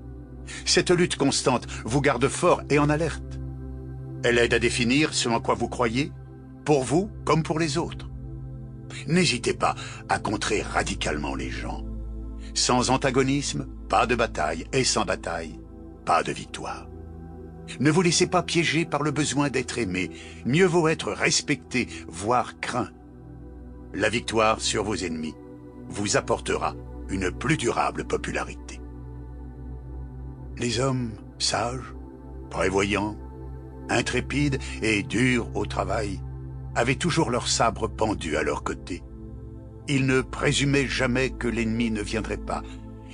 Cette lutte constante vous garde fort et en alerte. Elle aide à définir ce en quoi vous croyez, pour vous comme pour les autres. N'hésitez pas à contrer radicalement les gens. Sans antagonisme, pas de bataille, et sans bataille, pas de victoire. Ne vous laissez pas piéger par le besoin d'être aimé. Mieux vaut être respecté, voire craint. La victoire sur vos ennemis vous apportera une plus durable popularité. Les hommes sages, prévoyants, intrépides et durs au travail avaient toujours leur sabre pendu à leur côté. Ils ne présumaient jamais que l'ennemi ne viendrait pas.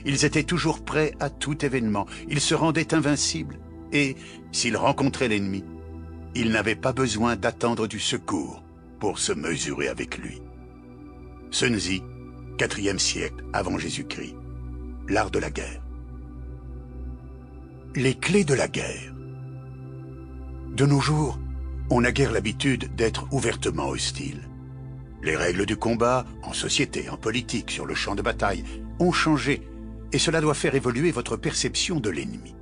Ils étaient toujours prêts à tout événement. Ils se rendaient invincibles. Et, s'ils rencontraient l'ennemi, ils n'avaient pas besoin d'attendre du secours pour se mesurer avec lui. Sun Tzu, 4e siècle avant Jésus-Christ. L'art de la guerre. Les clés de la guerre. De nos jours, on n'a guère l'habitude d'être ouvertement hostile. Les règles du combat, en société, en politique, sur le champ de bataille, ont changé, et cela doit faire évoluer votre perception de l'ennemi.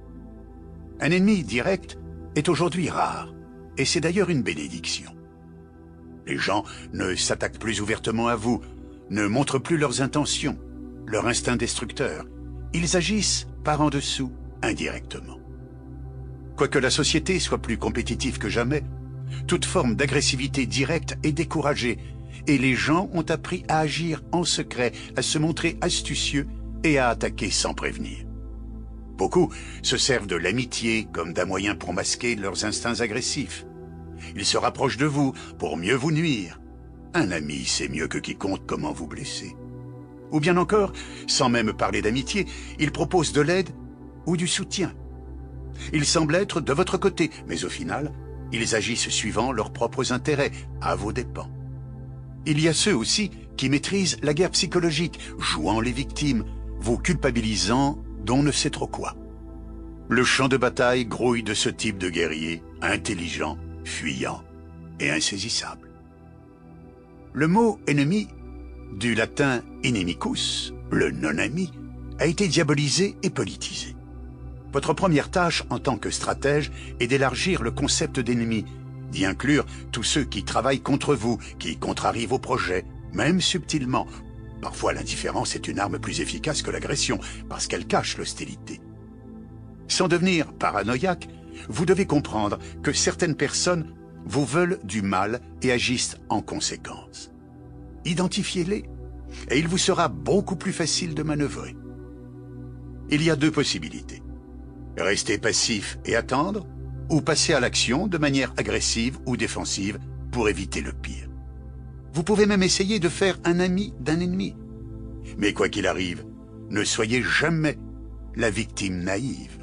Un ennemi direct est aujourd'hui rare, et c'est d'ailleurs une bénédiction. Les gens ne s'attaquent plus ouvertement à vous, ne montrent plus leurs intentions, leur instinct destructeur. Ils agissent par en dessous, indirectement. Quoique la société soit plus compétitive que jamais, toute forme d'agressivité directe est découragée, et les gens ont appris à agir en secret, à se montrer astucieux et à attaquer sans prévenir. Beaucoup se servent de l'amitié comme d'un moyen pour masquer leurs instincts agressifs. Ils se rapprochent de vous pour mieux vous nuire. Un ami sait mieux que quiconque comment vous blesser. Ou bien encore, sans même parler d'amitié, ils proposent de l'aide ou du soutien. Ils semblent être de votre côté, mais au final, ils agissent suivant leurs propres intérêts, à vos dépens. Il y a ceux aussi qui maîtrisent la guerre psychologique, jouant les victimes, vous culpabilisant d'on ne sait trop quoi. Le champ de bataille grouille de ce type de guerrier, intelligent, fuyant et insaisissable. Le mot « ennemi », du latin « inimicus », le non-ami, a été diabolisé et politisé. Votre première tâche en tant que stratège est d'élargir le concept d'ennemi, d'y inclure tous ceux qui travaillent contre vous, qui contrarient vos projets, même subtilement. Parfois, l'indifférence est une arme plus efficace que l'agression, parce qu'elle cache l'hostilité. Sans devenir paranoïaque, vous devez comprendre que certaines personnes vous veulent du mal et agissent en conséquence. Identifiez-les et il vous sera beaucoup plus facile de manœuvrer. Il y a deux possibilités. Rester passif et attendre, ou passer à l'action de manière agressive ou défensive pour éviter le pire. Vous pouvez même essayer de faire un ami d'un ennemi. Mais quoi qu'il arrive, ne soyez jamais la victime naïve.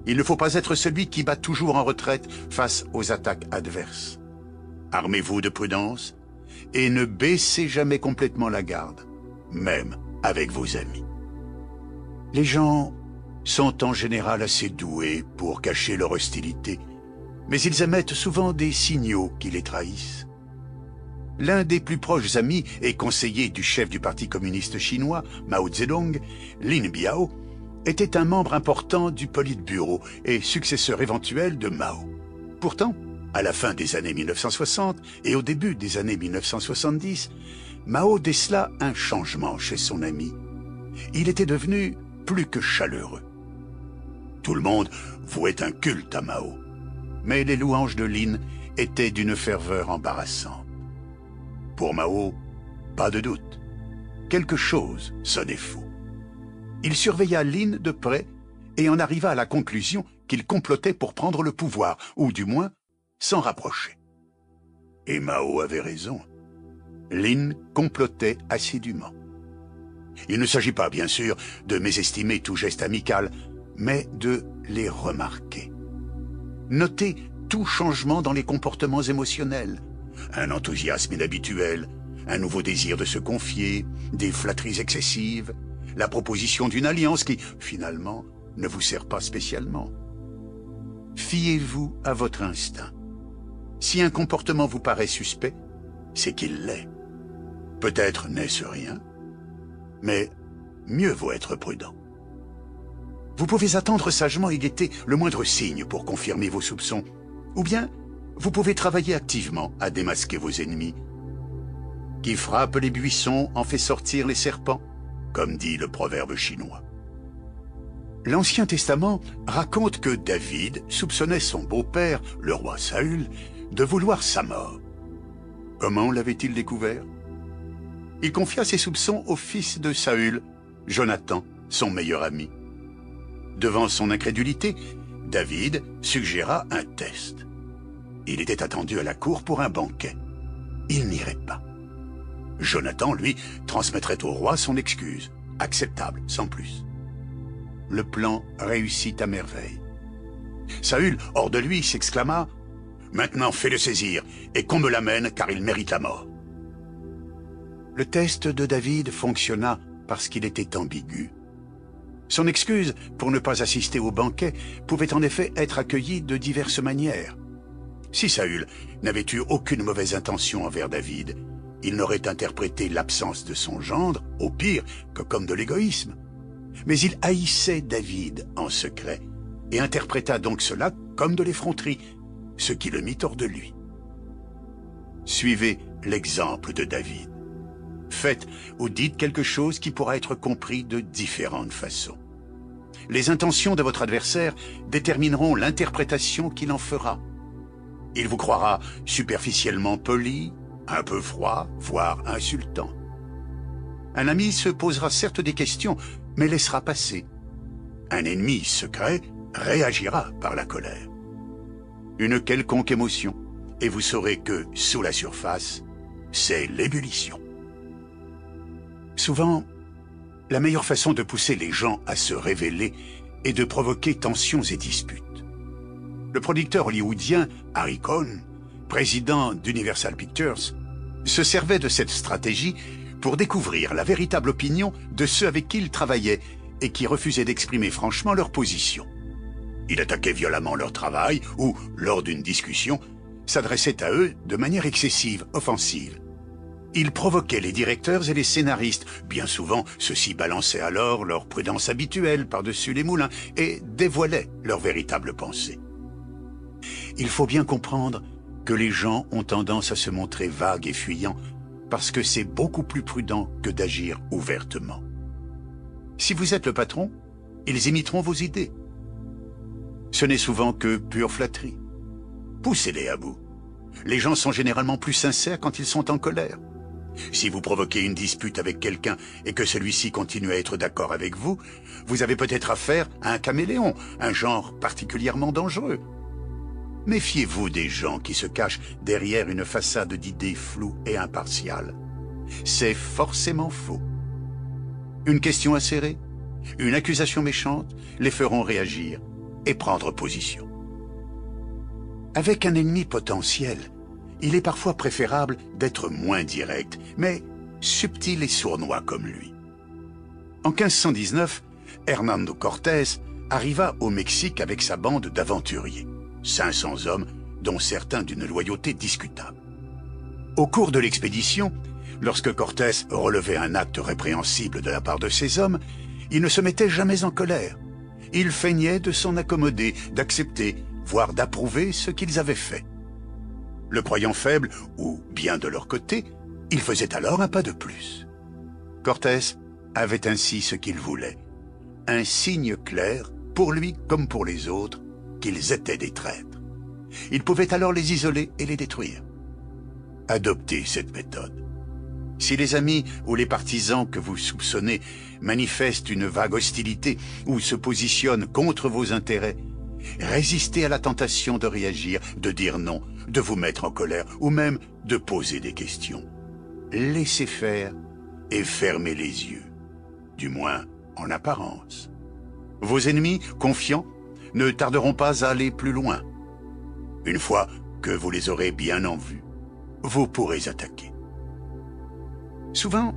Il ne faut pas être celui qui bat toujours en retraite face aux attaques adverses. Armez-vous de prudence et ne baissez jamais complètement la garde, même avec vos amis. Les gens sont en général assez doués pour cacher leur hostilité, mais ils émettent souvent des signaux qui les trahissent. L'un des plus proches amis et conseiller du chef du Parti communiste chinois, Mao Zedong, Lin Biao, était un membre important du Politburo et successeur éventuel de Mao. Pourtant, à la fin des années 1960 et au début des années 1970, Mao décela un changement chez son ami. Il était devenu plus que chaleureux. Tout le monde vouait un culte à Mao, mais les louanges de Lin étaient d'une ferveur embarrassante. Pour Mao, pas de doute, quelque chose sonnait faux. Il surveilla Lin de près et en arriva à la conclusion qu'il complotait pour prendre le pouvoir, ou du moins s'en rapprocher. Et Mao avait raison. Lin complotait assidûment. Il ne s'agit pas, bien sûr, de mésestimer tout geste amical, mais de les remarquer. Notez tout changement dans les comportements émotionnels. Un enthousiasme inhabituel, un nouveau désir de se confier, des flatteries excessives, la proposition d'une alliance qui, finalement, ne vous sert pas spécialement. Fiez-vous à votre instinct. Si un comportement vous paraît suspect, c'est qu'il l'est. Peut-être n'est-ce rien, mais mieux vaut être prudent. Vous pouvez attendre sagement et guetter le moindre signe pour confirmer vos soupçons, ou bien vous pouvez travailler activement à démasquer vos ennemis. Qui frappe les buissons en fait sortir les serpents, comme dit le proverbe chinois. L'Ancien Testament raconte que David soupçonnait son beau-père, le roi Saül, de vouloir sa mort. Comment l'avait-il découvert? Il confia ses soupçons au fils de Saül, Jonathan, son meilleur ami. Devant son incrédulité, David suggéra un test. Il était attendu à la cour pour un banquet. Il n'irait pas. Jonathan, lui, transmettrait au roi son excuse, acceptable, sans plus. Le plan réussit à merveille. Saül, hors de lui, s'exclama « Maintenant, fais-le saisir, et qu'on me l'amène, car il mérite la mort. » Le test de David fonctionna parce qu'il était ambigu. Son excuse pour ne pas assister au banquet pouvait en effet être accueillie de diverses manières. Si Saül n'avait eu aucune mauvaise intention envers David, il n'aurait interprété l'absence de son gendre, au pire, que comme de l'égoïsme. Mais il haïssait David en secret, et interpréta donc cela comme de l'effronterie, ce qui le mit hors de lui. Suivez l'exemple de David. Faites ou dites quelque chose qui pourra être compris de différentes façons. Les intentions de votre adversaire détermineront l'interprétation qu'il en fera. Il vous croira superficiellement poli, un peu froid, voire insultant. Un ami se posera certes des questions, mais laissera passer. Un ennemi secret réagira par la colère. Une quelconque émotion, et vous saurez que, sous la surface, c'est l'ébullition. Souvent, la meilleure façon de pousser les gens à se révéler est de provoquer tensions et disputes. Le producteur hollywoodien Harry Cohn, président d'Universal Pictures, se servait de cette stratégie pour découvrir la véritable opinion de ceux avec qui il travaillait et qui refusaient d'exprimer franchement leur position. Il attaquait violemment leur travail ou, lors d'une discussion, s'adressait à eux de manière excessive, offensive. Il provoquait les directeurs et les scénaristes. Bien souvent, ceux-ci balançaient alors leur prudence habituelle par-dessus les moulins et dévoilaient leur véritable pensée. Il faut bien comprendre que les gens ont tendance à se montrer vagues et fuyants parce que c'est beaucoup plus prudent que d'agir ouvertement. Si vous êtes le patron, ils imiteront vos idées. Ce n'est souvent que pure flatterie. Poussez-les à bout. Les gens sont généralement plus sincères quand ils sont en colère. Si vous provoquez une dispute avec quelqu'un et que celui-ci continue à être d'accord avec vous, vous avez peut-être affaire à un caméléon, un genre particulièrement dangereux. Méfiez-vous des gens qui se cachent derrière une façade d'idées floues et impartiales. C'est forcément faux. Une question acérée, une accusation méchante les feront réagir et prendre position. Avec un ennemi potentiel, il est parfois préférable d'être moins direct, mais subtil et sournois comme lui. En 1519, Hernando Cortés arriva au Mexique avec sa bande d'aventuriers, 500 hommes, dont certains d'une loyauté discutable. Au cours de l'expédition, lorsque Cortés relevait un acte répréhensible de la part de ses hommes, il ne se mettait jamais en colère. Il feignait de s'en accommoder, d'accepter, voire d'approuver ce qu'ils avaient fait. Le croyant faible, ou bien de leur côté, il faisait alors un pas de plus. Cortés avait ainsi ce qu'il voulait, un signe clair, pour lui comme pour les autres, qu'ils étaient des traîtres. Il pouvait alors les isoler et les détruire. Adoptez cette méthode. Si les amis ou les partisans que vous soupçonnez manifestent une vague hostilité ou se positionnent contre vos intérêts, résistez à la tentation de réagir, de dire non, de vous mettre en colère ou même de poser des questions. Laissez faire et fermez les yeux, du moins en apparence. Vos ennemis, confiants, ne tarderont pas à aller plus loin. Une fois que vous les aurez bien en vue, vous pourrez attaquer. Souvent,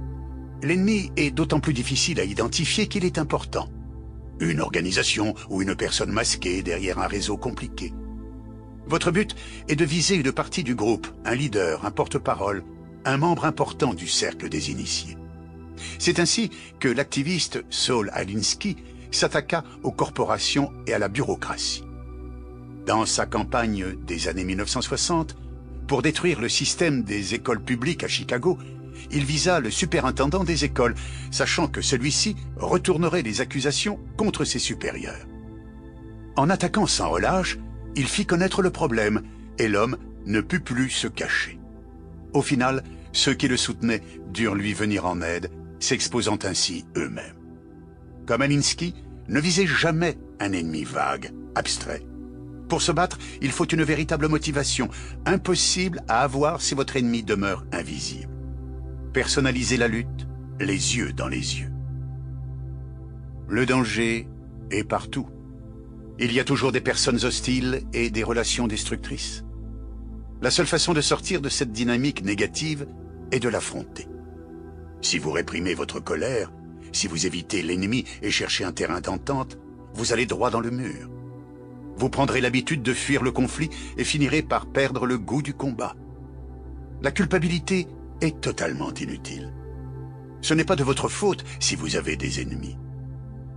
l'ennemi est d'autant plus difficile à identifier qu'il est important. Une organisation ou une personne masquée derrière un réseau compliqué. Votre but est de viser une partie du groupe, un leader, un porte-parole, un membre important du cercle des initiés. C'est ainsi que l'activiste Saul Alinsky s'attaqua aux corporations et à la bureaucratie. Dans sa campagne des années 1960, pour détruire le système des écoles publiques à Chicago, il visa le superintendant des écoles, sachant que celui-ci retournerait les accusations contre ses supérieurs. En attaquant sans relâche, il fit connaître le problème et l'homme ne put plus se cacher. Au final, ceux qui le soutenaient durent lui venir en aide, s'exposant ainsi eux-mêmes. Comme Alinsky, ne visez jamais un ennemi vague, abstrait. Pour se battre, il faut une véritable motivation, impossible à avoir si votre ennemi demeure invisible. Personnalisez la lutte, les yeux dans les yeux. Le danger est partout. Il y a toujours des personnes hostiles et des relations destructrices. La seule façon de sortir de cette dynamique négative est de l'affronter. Si vous réprimez votre colère, si vous évitez l'ennemi et cherchez un terrain d'entente, vous allez droit dans le mur. Vous prendrez l'habitude de fuir le conflit et finirez par perdre le goût du combat. La culpabilité est totalement inutile. Ce n'est pas de votre faute si vous avez des ennemis.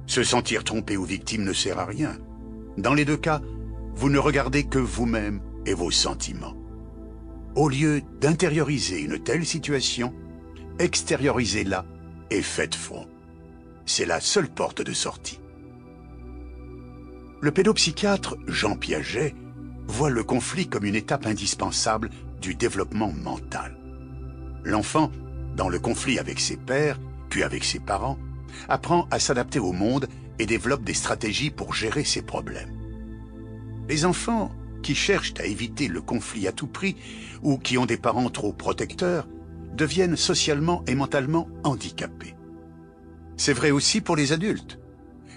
Se sentir trompé ou victime ne sert à rien. Dans les deux cas, vous ne regardez que vous-même et vos sentiments. Au lieu d'intérioriser une telle situation, extériorisez-la et faites front. C'est la seule porte de sortie. Le pédopsychiatre Jean Piaget voit le conflit comme une étape indispensable du développement mental. L'enfant, dans le conflit avec ses pairs, puis avec ses parents, apprend à s'adapter au monde et développe des stratégies pour gérer ses problèmes. Les enfants qui cherchent à éviter le conflit à tout prix ou qui ont des parents trop protecteurs deviennent socialement et mentalement handicapés. C'est vrai aussi pour les adultes.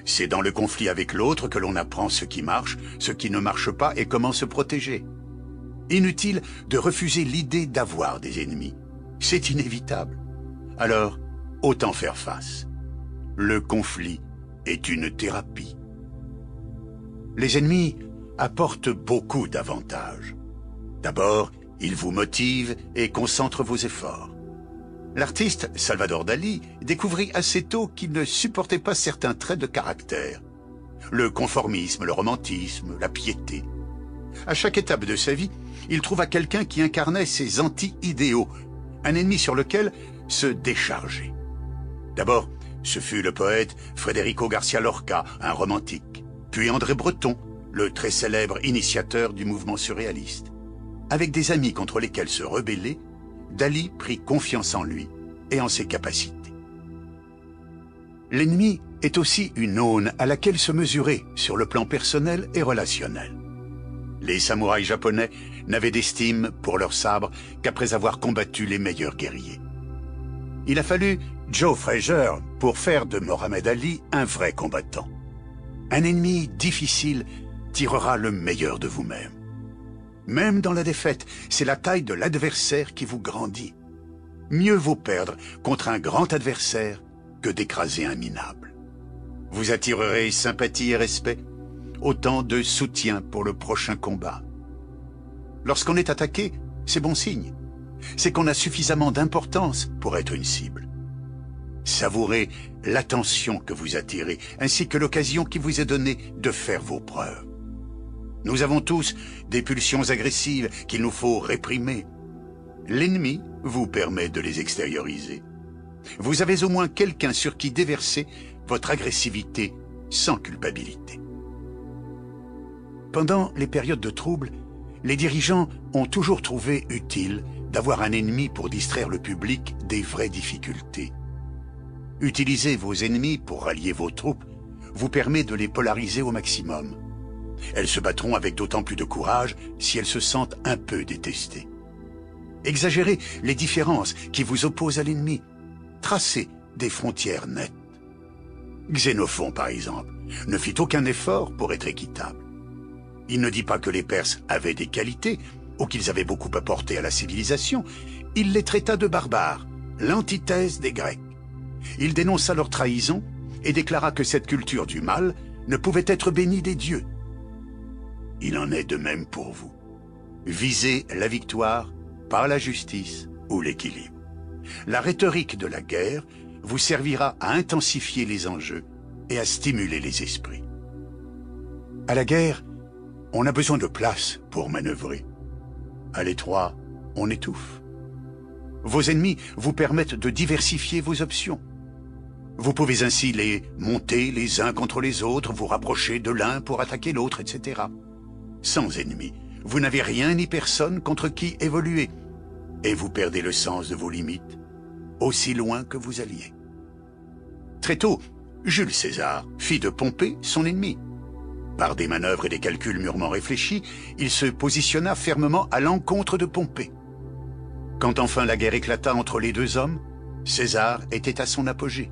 C'est dans le conflit avec l'autre que l'on apprend ce qui marche, ce qui ne marche pas et comment se protéger. Inutile de refuser l'idée d'avoir des ennemis. C'est inévitable. Alors, autant faire face. Le conflit est une thérapie. Les ennemis apportent beaucoup d'avantages. D'abord, ils vous motivent et concentrent vos efforts. L'artiste Salvador Dali découvrit assez tôt qu'il ne supportait pas certains traits de caractère. Le conformisme, le romantisme, la piété. À chaque étape de sa vie, il trouva quelqu'un qui incarnait ses anti-idéaux, un ennemi sur lequel se décharger. D'abord, ce fut le poète Federico García Lorca, un romantique, puis André Breton, le très célèbre initiateur du mouvement surréaliste. Avec des amis contre lesquels se rebeller, Dali prit confiance en lui et en ses capacités. L'ennemi est aussi une aune à laquelle se mesurer sur le plan personnel et relationnel. Les samouraïs japonais n'avaient d'estime pour leur sabre qu'après avoir combattu les meilleurs guerriers. Il a fallu Joe Frazier pour faire de Mohamed Ali un vrai combattant. Un ennemi difficile tirera le meilleur de vous-même. Même dans la défaite, c'est la taille de l'adversaire qui vous grandit. Mieux vaut perdre contre un grand adversaire que d'écraser un minable. Vous attirerez sympathie et respect, autant de soutien pour le prochain combat. Lorsqu'on est attaqué, c'est bon signe. C'est qu'on a suffisamment d'importance pour être une cible. Savourez l'attention que vous attirez, ainsi que l'occasion qui vous est donnée de faire vos preuves. Nous avons tous des pulsions agressives qu'il nous faut réprimer. L'ennemi vous permet de les extérioriser. Vous avez au moins quelqu'un sur qui déverser votre agressivité sans culpabilité. Pendant les périodes de trouble, les dirigeants ont toujours trouvé utile d'avoir un ennemi pour distraire le public des vraies difficultés. Utiliser vos ennemis pour rallier vos troupes vous permet de les polariser au maximum. Elles se battront avec d'autant plus de courage si elles se sentent un peu détestées. Exagérez les différences qui vous opposent à l'ennemi. Tracez des frontières nettes. Xénophon, par exemple, ne fit aucun effort pour être équitable. Il ne dit pas que les Perses avaient des qualités ou qu'ils avaient beaucoup apporté à la civilisation. Il les traita de barbares, l'antithèse des Grecs. Il dénonça leur trahison et déclara que cette culture du mal ne pouvait être bénie des dieux. Il en est de même pour vous. Visez la victoire par la justice ou l'équilibre. La rhétorique de la guerre vous servira à intensifier les enjeux et à stimuler les esprits. À la guerre, on a besoin de place pour manœuvrer. À l'étroit, on étouffe. Vos ennemis vous permettent de diversifier vos options. Vous pouvez ainsi les monter les uns contre les autres, vous rapprocher de l'un pour attaquer l'autre, etc. Sans ennemis, vous n'avez rien ni personne contre qui évoluer, et vous perdez le sens de vos limites, aussi loin que vous alliez. Très tôt, Jules César fit de Pompée son ennemi. Par des manœuvres et des calculs mûrement réfléchis, il se positionna fermement à l'encontre de Pompée. Quand enfin la guerre éclata entre les deux hommes, César était à son apogée.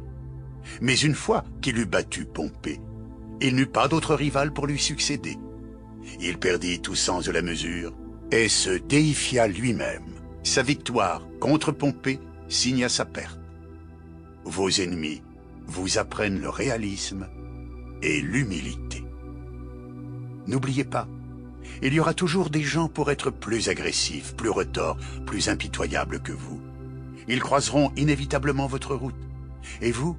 Mais une fois qu'il eut battu Pompée, il n'eut pas d'autre rival pour lui succéder. Il perdit tout sens de la mesure et se déifia lui-même. Sa victoire contre Pompée signa sa perte. Vos ennemis vous apprennent le réalisme et l'humilité. N'oubliez pas, il y aura toujours des gens pour être plus agressifs, plus retors, plus impitoyables que vous. Ils croiseront inévitablement votre route. Et vous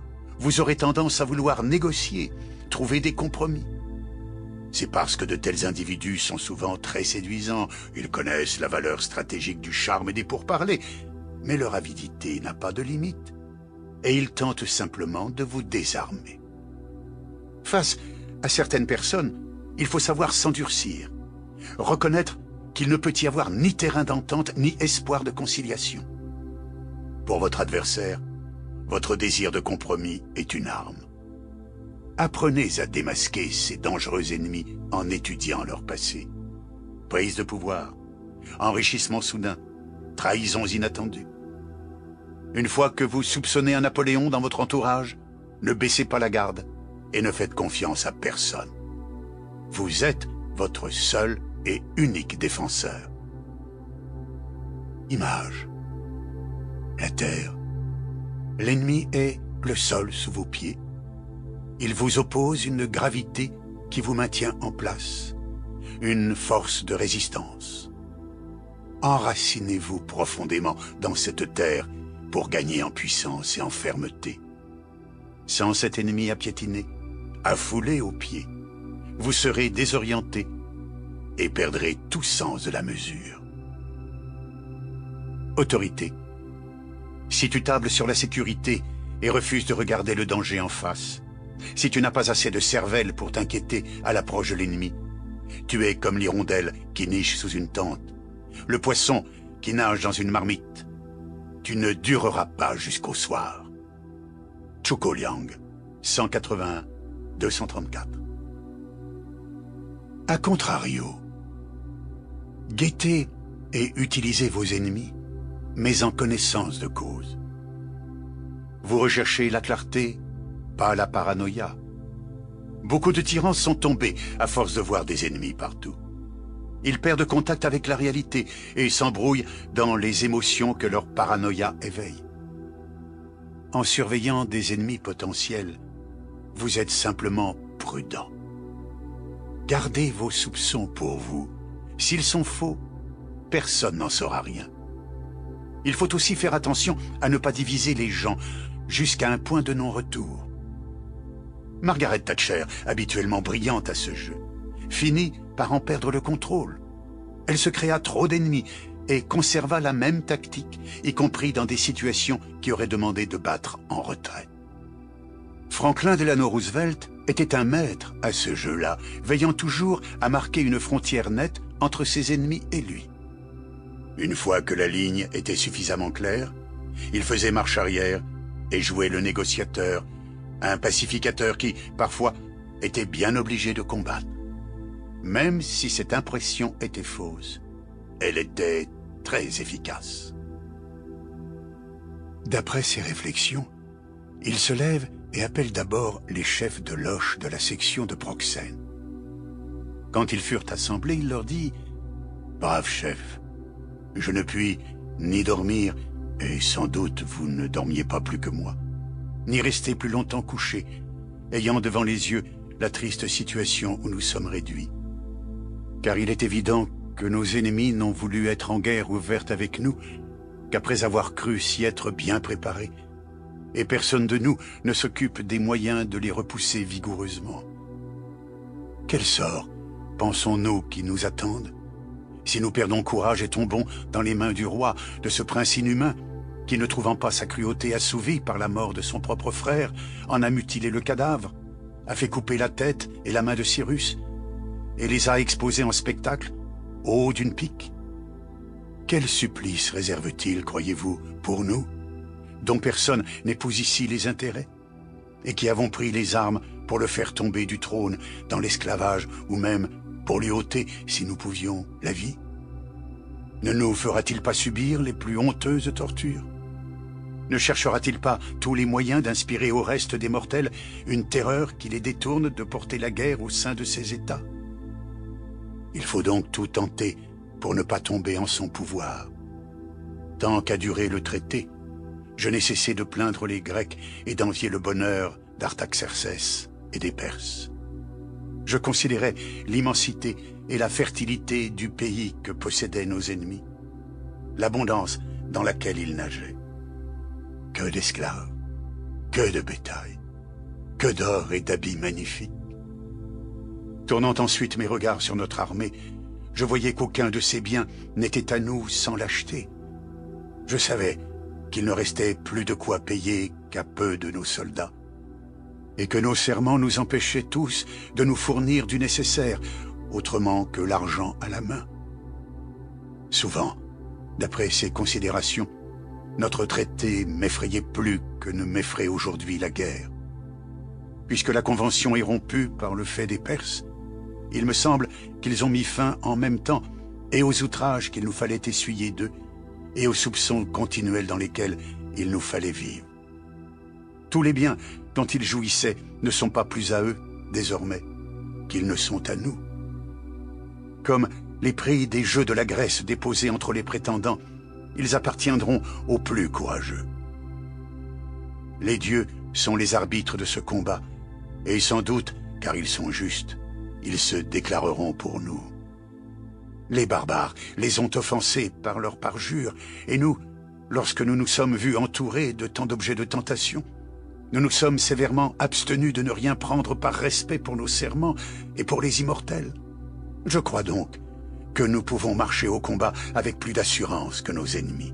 aurez tendance à vouloir négocier, trouver des compromis. C'est parce que de tels individus sont souvent très séduisants. Ils connaissent la valeur stratégique du charme et des pourparlers. Mais leur avidité n'a pas de limite. Et ils tentent simplement de vous désarmer. Face à certaines personnes, il faut savoir s'endurcir. Reconnaître qu'il ne peut y avoir ni terrain d'entente, ni espoir de conciliation. Pour votre adversaire, votre désir de compromis est une arme. Apprenez à démasquer ces dangereux ennemis en étudiant leur passé. Prise de pouvoir, enrichissement soudain, trahisons inattendues. Une fois que vous soupçonnez un Napoléon dans votre entourage, ne baissez pas la garde et ne faites confiance à personne. Vous êtes votre seul et unique défenseur. Image. La terre. L'ennemi est le sol sous vos pieds. Il vous oppose une gravité qui vous maintient en place, une force de résistance. Enracinez-vous profondément dans cette terre pour gagner en puissance et en fermeté. Sans cet ennemi à piétiner, à fouler aux pieds, vous serez désorienté et perdrez tout sens de la mesure. Autorité. Si tu tables sur la sécurité et refuses de regarder le danger en face, si tu n'as pas assez de cervelle pour t'inquiéter à l'approche de l'ennemi, tu es comme l'hirondelle qui niche sous une tente, le poisson qui nage dans une marmite, tu ne dureras pas jusqu'au soir. Zhuge Liang, 180-234. A contrario, guettez et utilisez vos ennemis, mais en connaissance de cause. Vous recherchez la clarté, pas la paranoïa. Beaucoup de tyrans sont tombés à force de voir des ennemis partout. Ils perdent contact avec la réalité et s'embrouillent dans les émotions que leur paranoïa éveille. En surveillant des ennemis potentiels, vous êtes simplement prudent. Gardez vos soupçons pour vous. S'ils sont faux, personne n'en saura rien. Il faut aussi faire attention à ne pas diviser les gens jusqu'à un point de non-retour. Margaret Thatcher, habituellement brillante à ce jeu, finit par en perdre le contrôle. Elle se créa trop d'ennemis et conserva la même tactique, y compris dans des situations qui auraient demandé de battre en retraite. Franklin Delano Roosevelt était un maître à ce jeu-là, veillant toujours à marquer une frontière nette entre ses ennemis et lui. Une fois que la ligne était suffisamment claire, il faisait marche arrière et jouait le négociateur, un pacificateur qui, parfois, était bien obligé de combattre. Même si cette impression était fausse, elle était très efficace. D'après ses réflexions, il se lève et appelle d'abord les chefs de loge de la section de Proxène. Quand ils furent assemblés, il leur dit « Braves chefs, je ne puis ni dormir, et sans doute vous ne dormiez pas plus que moi, ni rester plus longtemps couché, ayant devant les yeux la triste situation où nous sommes réduits. Car il est évident que nos ennemis n'ont voulu être en guerre ouverte avec nous qu'après avoir cru s'y être bien préparés, et personne de nous ne s'occupe des moyens de les repousser vigoureusement. Quel sort pensons-nous qui nous attendent, si nous perdons courage et tombons dans les mains du roi, de ce prince inhumain, qui, ne trouvant pas sa cruauté assouvie par la mort de son propre frère, en a mutilé le cadavre, a fait couper la tête et la main de Cyrus, et les a exposés en spectacle, au haut d'une pique? Quel supplice réserve-t-il, croyez-vous, pour nous, dont personne n'épouse ici les intérêts, et qui avons pris les armes pour le faire tomber du trône dans l'esclavage, ou même pour lui ôter, si nous pouvions, la vie? Ne nous fera-t-il pas subir les plus honteuses tortures? Ne cherchera-t-il pas tous les moyens d'inspirer au reste des mortels une terreur qui les détourne de porter la guerre au sein de ces États? Il faut donc tout tenter pour ne pas tomber en son pouvoir. Tant qu'a duré le traité, je n'ai cessé de plaindre les Grecs et d'envier le bonheur d'Artaxerxès et des Perses. Je considérais l'immensité et la fertilité du pays que possédaient nos ennemis, l'abondance dans laquelle ils nageaient. Que d'esclaves, que de bétail, que d'or et d'habits magnifiques. Tournant ensuite mes regards sur notre armée, je voyais qu'aucun de ces biens n'était à nous sans l'acheter. Je savais qu'il ne restait plus de quoi payer qu'à peu de nos soldats, et que nos serments nous empêchaient tous de nous fournir du nécessaire, autrement que l'argent à la main. Souvent, d'après ces considérations, notre traité m'effrayait plus que ne m'effraie aujourd'hui la guerre. Puisque la convention est rompue par le fait des Perses, il me semble qu'ils ont mis fin en même temps et aux outrages qu'il nous fallait essuyer d'eux et aux soupçons continuels dans lesquels il nous fallait vivre. Tous les biens dont ils jouissaient ne sont pas plus à eux, désormais, qu'ils ne sont à nous. Comme les prix des jeux de la Grèce déposés entre les prétendants, ils appartiendront aux plus courageux. Les dieux sont les arbitres de ce combat, et sans doute, car ils sont justes, ils se déclareront pour nous. Les barbares les ont offensés par leur parjure, et nous, lorsque nous nous sommes vus entourés de tant d'objets de tentation, nous nous sommes sévèrement abstenus de ne rien prendre par respect pour nos serments et pour les immortels. Je crois donc que nous pouvons marcher au combat avec plus d'assurance que nos ennemis.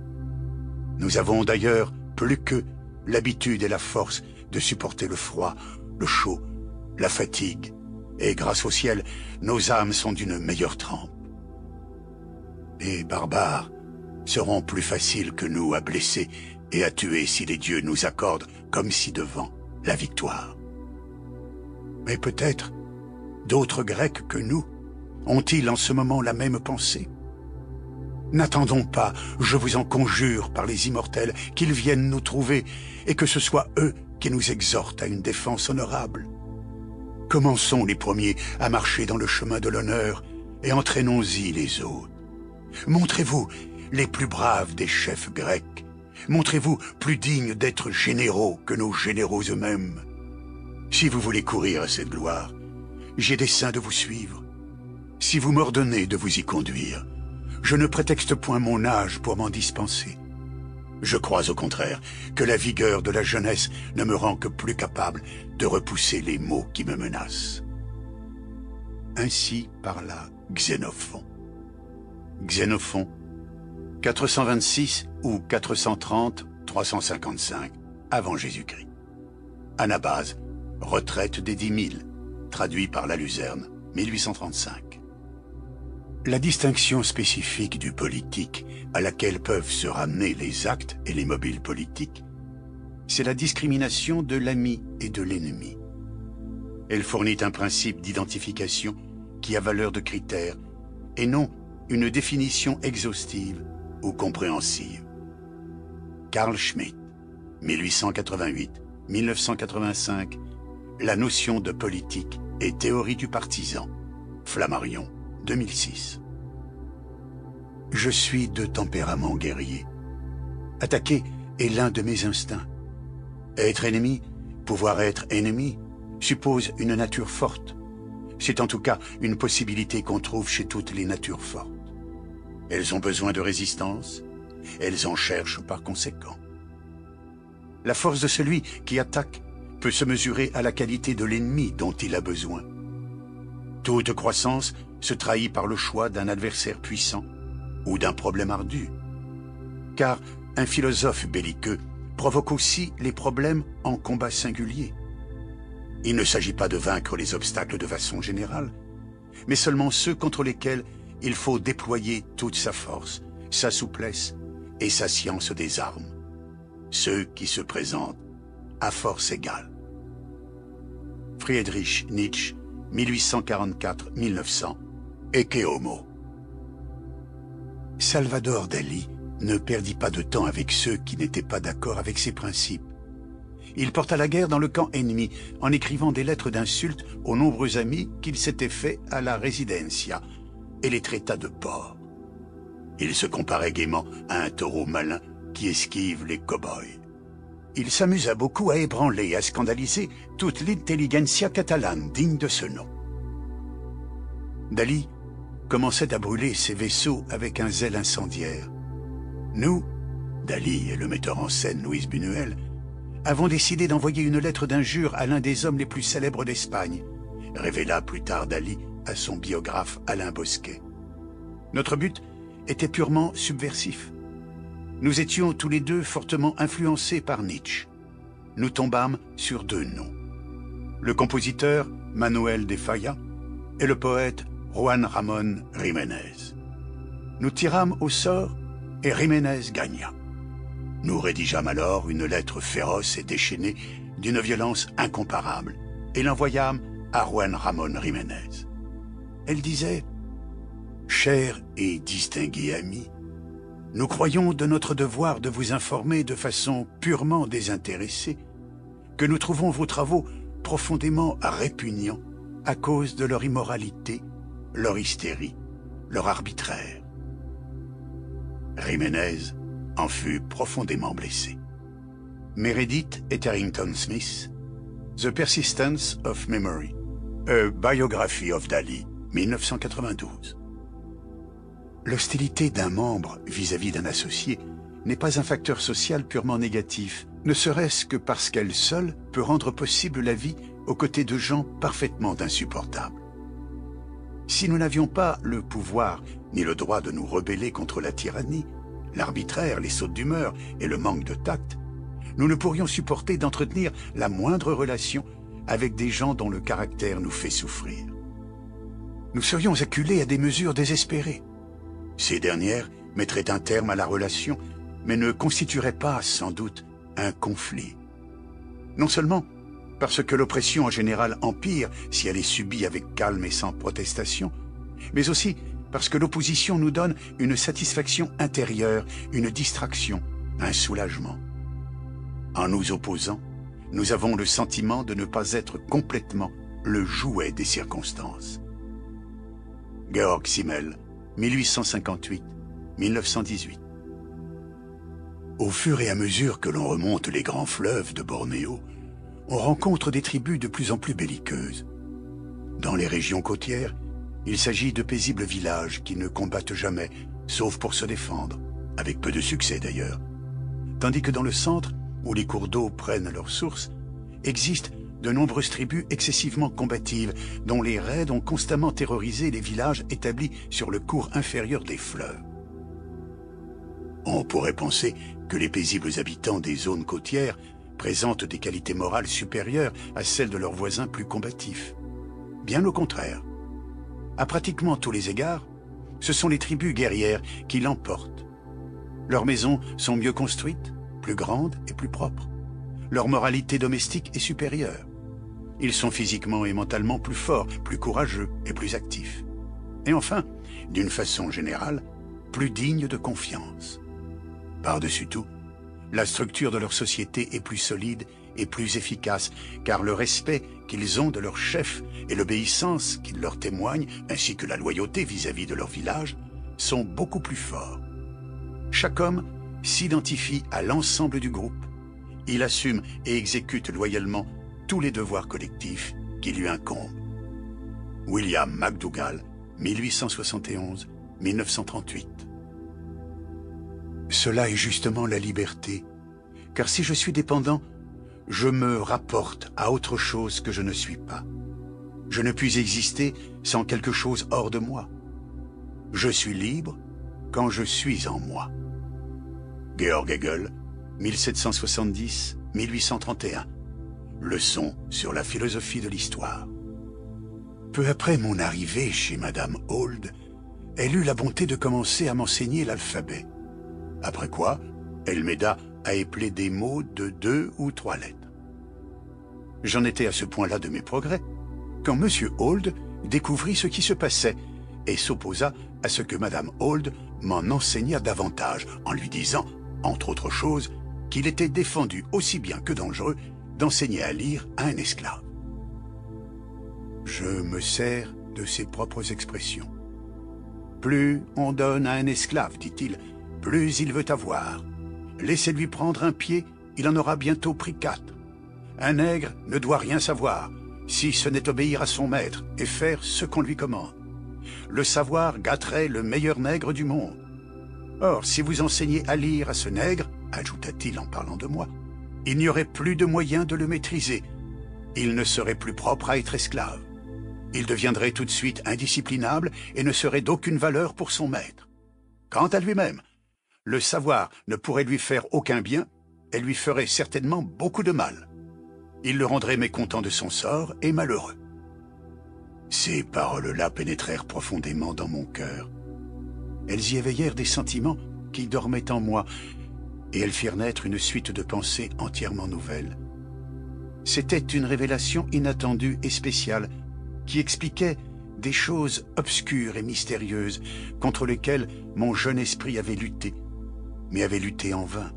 Nous avons d'ailleurs plus qu'eux l'habitude et la force de supporter le froid, le chaud, la fatigue, et grâce au ciel, nos âmes sont d'une meilleure trempe. Les barbares seront plus faciles que nous à blesser et à tuer si les dieux nous accordent, comme ci-devant, la victoire. Mais peut-être d'autres Grecs que nous ont-ils en ce moment la même pensée? N'attendons pas, je vous en conjure par les immortels, qu'ils viennent nous trouver et que ce soit eux qui nous exhortent à une défense honorable. Commençons les premiers à marcher dans le chemin de l'honneur et entraînons-y les autres. Montrez-vous les plus braves des chefs grecs. Montrez-vous plus dignes d'être généraux que nos généraux eux-mêmes. Si vous voulez courir à cette gloire, j'ai dessein de vous suivre. Si vous m'ordonnez de vous y conduire, je ne prétexte point mon âge pour m'en dispenser. Je crois au contraire que la vigueur de la jeunesse ne me rend que plus capable de repousser les maux qui me menacent. Ainsi parla Xénophon. Xénophon, 426 ou 430-355 avant Jésus-Christ. Anabase, Retraite des 10 000, traduit par la Luzerne, 1835. La distinction spécifique du politique à laquelle peuvent se ramener les actes et les mobiles politiques, c'est la discrimination de l'ami et de l'ennemi. Elle fournit un principe d'identification qui a valeur de critère et non une définition exhaustive ou compréhensive. Carl Schmitt, 1888-1985, La notion de politique et théorie du partisan, Flammarion, 2006. Je suis de tempérament guerrier. Attaquer est l'un de mes instincts. Être ennemi, pouvoir être ennemi, suppose une nature forte. C'est en tout cas une possibilité qu'on trouve chez toutes les natures fortes. Elles ont besoin de résistance, elles en cherchent par conséquent. La force de celui qui attaque peut se mesurer à la qualité de l'ennemi dont il a besoin. Toute croissance se trahit par le choix d'un adversaire puissant ou d'un problème ardu. Car un philosophe belliqueux provoque aussi les problèmes en combat singulier. Il ne s'agit pas de vaincre les obstacles de façon générale, mais seulement ceux contre lesquels il faut déployer toute sa force, sa souplesse et sa science des armes. Ceux qui se présentent à force égale. Friedrich Nietzsche, 1844-1900, Ecce Homo. Salvador Dali ne perdit pas de temps avec ceux qui n'étaient pas d'accord avec ses principes. Il porta la guerre dans le camp ennemi en écrivant des lettres d'insultes aux nombreux amis qu'il s'était fait à la Residencia et les traita de porcs. Il se comparait gaiement à un taureau malin qui esquive les cow-boys. Il s'amusa beaucoup à ébranler et à scandaliser toute l'intelligentsia catalane digne de ce nom. Dali commençait à brûler ses vaisseaux avec un zèle incendiaire. Nous, Dali et le metteur en scène Luis Buñuel, avons décidé d'envoyer une lettre d'injure à l'un des hommes les plus célèbres d'Espagne, révéla plus tard Dali à son biographe Alain Bosquet. Notre but était purement subversif. Nous étions tous les deux fortement influencés par Nietzsche. Nous tombâmes sur deux noms. Le compositeur Manuel de Falla et le poète Juan Ramón Jiménez. Nous tirâmes au sort et Jiménez gagna. Nous rédigeâmes alors une lettre féroce et déchaînée d'une violence incomparable et l'envoyâmes à Juan Ramón Jiménez. Elle disait « Cher et distingué ami, nous croyons de notre devoir de vous informer de façon purement désintéressée que nous trouvons vos travaux profondément répugnants à cause de leur immoralité, leur hystérie, leur arbitraire. » Jiménez en fut profondément blessé. Meredith Etherington Smith, The Persistence of Memory, A Biography of Dali, 1992. L'hostilité d'un membre vis-à-vis d'un associé n'est pas un facteur social purement négatif, ne serait-ce que parce qu'elle seule peut rendre possible la vie aux côtés de gens parfaitement insupportables. Si nous n'avions pas le pouvoir ni le droit de nous rebeller contre la tyrannie, l'arbitraire, les sautes d'humeur et le manque de tact, nous ne pourrions supporter d'entretenir la moindre relation avec des gens dont le caractère nous fait souffrir. Nous serions acculés à des mesures désespérées. Ces dernières mettrait un terme à la relation, mais ne constituerait pas, sans doute, un conflit. Non seulement parce que l'oppression en général empire si elle est subie avec calme et sans protestation, mais aussi parce que l'opposition nous donne une satisfaction intérieure, une distraction, un soulagement. En nous opposant, nous avons le sentiment de ne pas être complètement le jouet des circonstances. Georg Simmel, 1858-1918. Au fur et à mesure que l'on remonte les grands fleuves de Bornéo, on rencontre des tribus de plus en plus belliqueuses. Dans les régions côtières, il s'agit de paisibles villages qui ne combattent jamais, sauf pour se défendre, avec peu de succès d'ailleurs. Tandis que dans le centre, où les cours d'eau prennent leur source, existent de nombreuses tribus excessivement combatives, dont les raids ont constamment terrorisé les villages établis sur le cours inférieur des fleuves. On pourrait penser que les paisibles habitants des zones côtières présentent des qualités morales supérieures à celles de leurs voisins plus combatifs. Bien au contraire. À pratiquement tous les égards, ce sont les tribus guerrières qui l'emportent. Leurs maisons sont mieux construites, plus grandes et plus propres. Leur moralité domestique est supérieure. Ils sont physiquement et mentalement plus forts, plus courageux et plus actifs. Et enfin, d'une façon générale, plus dignes de confiance. Par-dessus tout, la structure de leur société est plus solide et plus efficace, car le respect qu'ils ont de leur chef et l'obéissance qu'ils leur témoignent, ainsi que la loyauté vis-à-vis de leur village, sont beaucoup plus forts. Chaque homme s'identifie à l'ensemble du groupe. Il assume et exécute loyalement tous les devoirs collectifs qui lui incombent. William McDougall, 1871-1938. Cela est justement la liberté, car si je suis dépendant, je me rapporte à autre chose que je ne suis pas. Je ne puis exister sans quelque chose hors de moi. Je suis libre quand je suis en moi. Georg Hegel, 1770-1831. Leçon sur la philosophie de l'histoire. Peu après mon arrivée chez Madame Old, elle eut la bonté de commencer à m'enseigner l'alphabet. Après quoi, elle m'aida à épeler des mots de 2 ou 3 lettres. J'en étais à ce point-là de mes progrès, quand Monsieur Old découvrit ce qui se passait et s'opposa à ce que Madame Old m'en enseignât davantage, en lui disant, entre autres choses, qu'il était défendu aussi bien que dangereux d'enseigner à lire à un esclave. Je me sers de ses propres expressions. Plus on donne à un esclave, dit-il, plus il veut avoir. Laissez-lui prendre un pied, il en aura bientôt pris 4. Un nègre ne doit rien savoir, si ce n'est obéir à son maître et faire ce qu'on lui commande. Le savoir gâterait le meilleur nègre du monde. Or, si vous enseignez à lire à ce nègre, ajouta-t-il en parlant de moi, il n'y aurait plus de moyen de le maîtriser. Il ne serait plus propre à être esclave. Il deviendrait tout de suite indisciplinable et ne serait d'aucune valeur pour son maître. Quant à lui-même, le savoir ne pourrait lui faire aucun bien et lui ferait certainement beaucoup de mal. Il le rendrait mécontent de son sort et malheureux. Ces paroles-là pénétrèrent profondément dans mon cœur. Elles y éveillèrent des sentiments qui dormaient en moi, et elles firent naître une suite de pensées entièrement nouvelles. C'était une révélation inattendue et spéciale qui expliquait des choses obscures et mystérieuses contre lesquelles mon jeune esprit avait lutté, mais avait lutté en vain.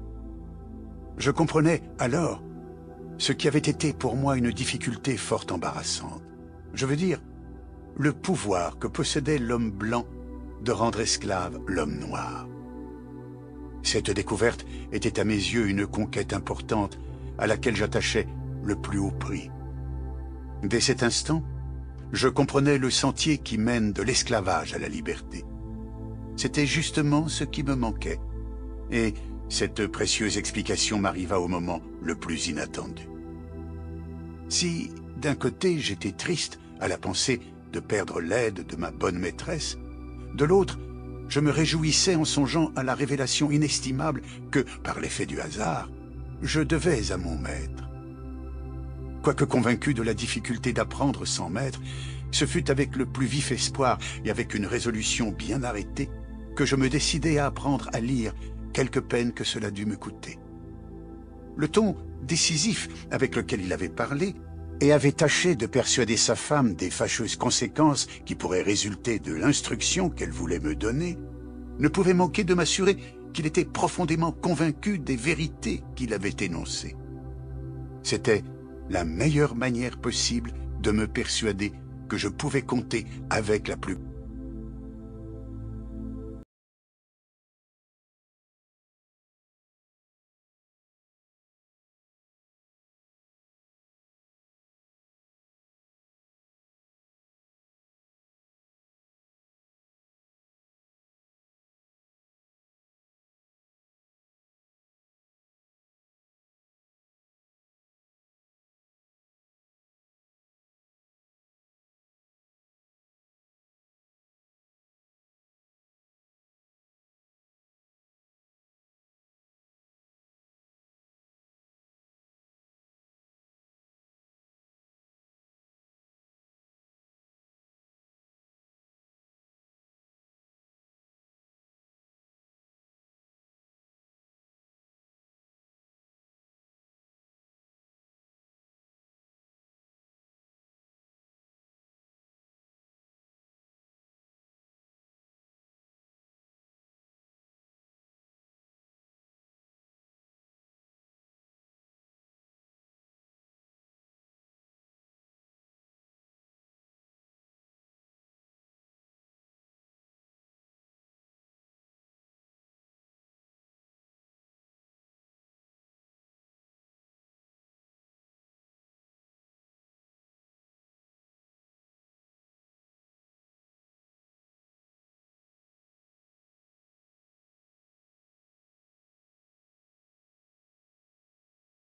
Je comprenais alors ce qui avait été pour moi une difficulté fort embarrassante. Je veux dire, le pouvoir que possédait l'homme blanc de rendre esclave l'homme noir. Cette découverte était à mes yeux une conquête importante à laquelle j'attachais le plus haut prix. Dès cet instant, je comprenais le sentier qui mène de l'esclavage à la liberté. C'était justement ce qui me manquait, et cette précieuse explication m'arriva au moment le plus inattendu. Si, d'un côté, j'étais triste à la pensée de perdre l'aide de ma bonne maîtresse, de l'autre, je me réjouissais en songeant à la révélation inestimable que, par l'effet du hasard, je devais à mon maître. Quoique convaincu de la difficulté d'apprendre sans maître, ce fut avec le plus vif espoir et avec une résolution bien arrêtée que je me décidai à apprendre à lire, quelque peine que cela dût me coûter. Le ton décisif avec lequel il avait parlé et avait tâché de persuader sa femme des fâcheuses conséquences qui pourraient résulter de l'instruction qu'elle voulait me donner, ne pouvait manquer de m'assurer qu'il était profondément convaincu des vérités qu'il avait énoncées. C'était la meilleure manière possible de me persuader que je pouvais compter avec la plus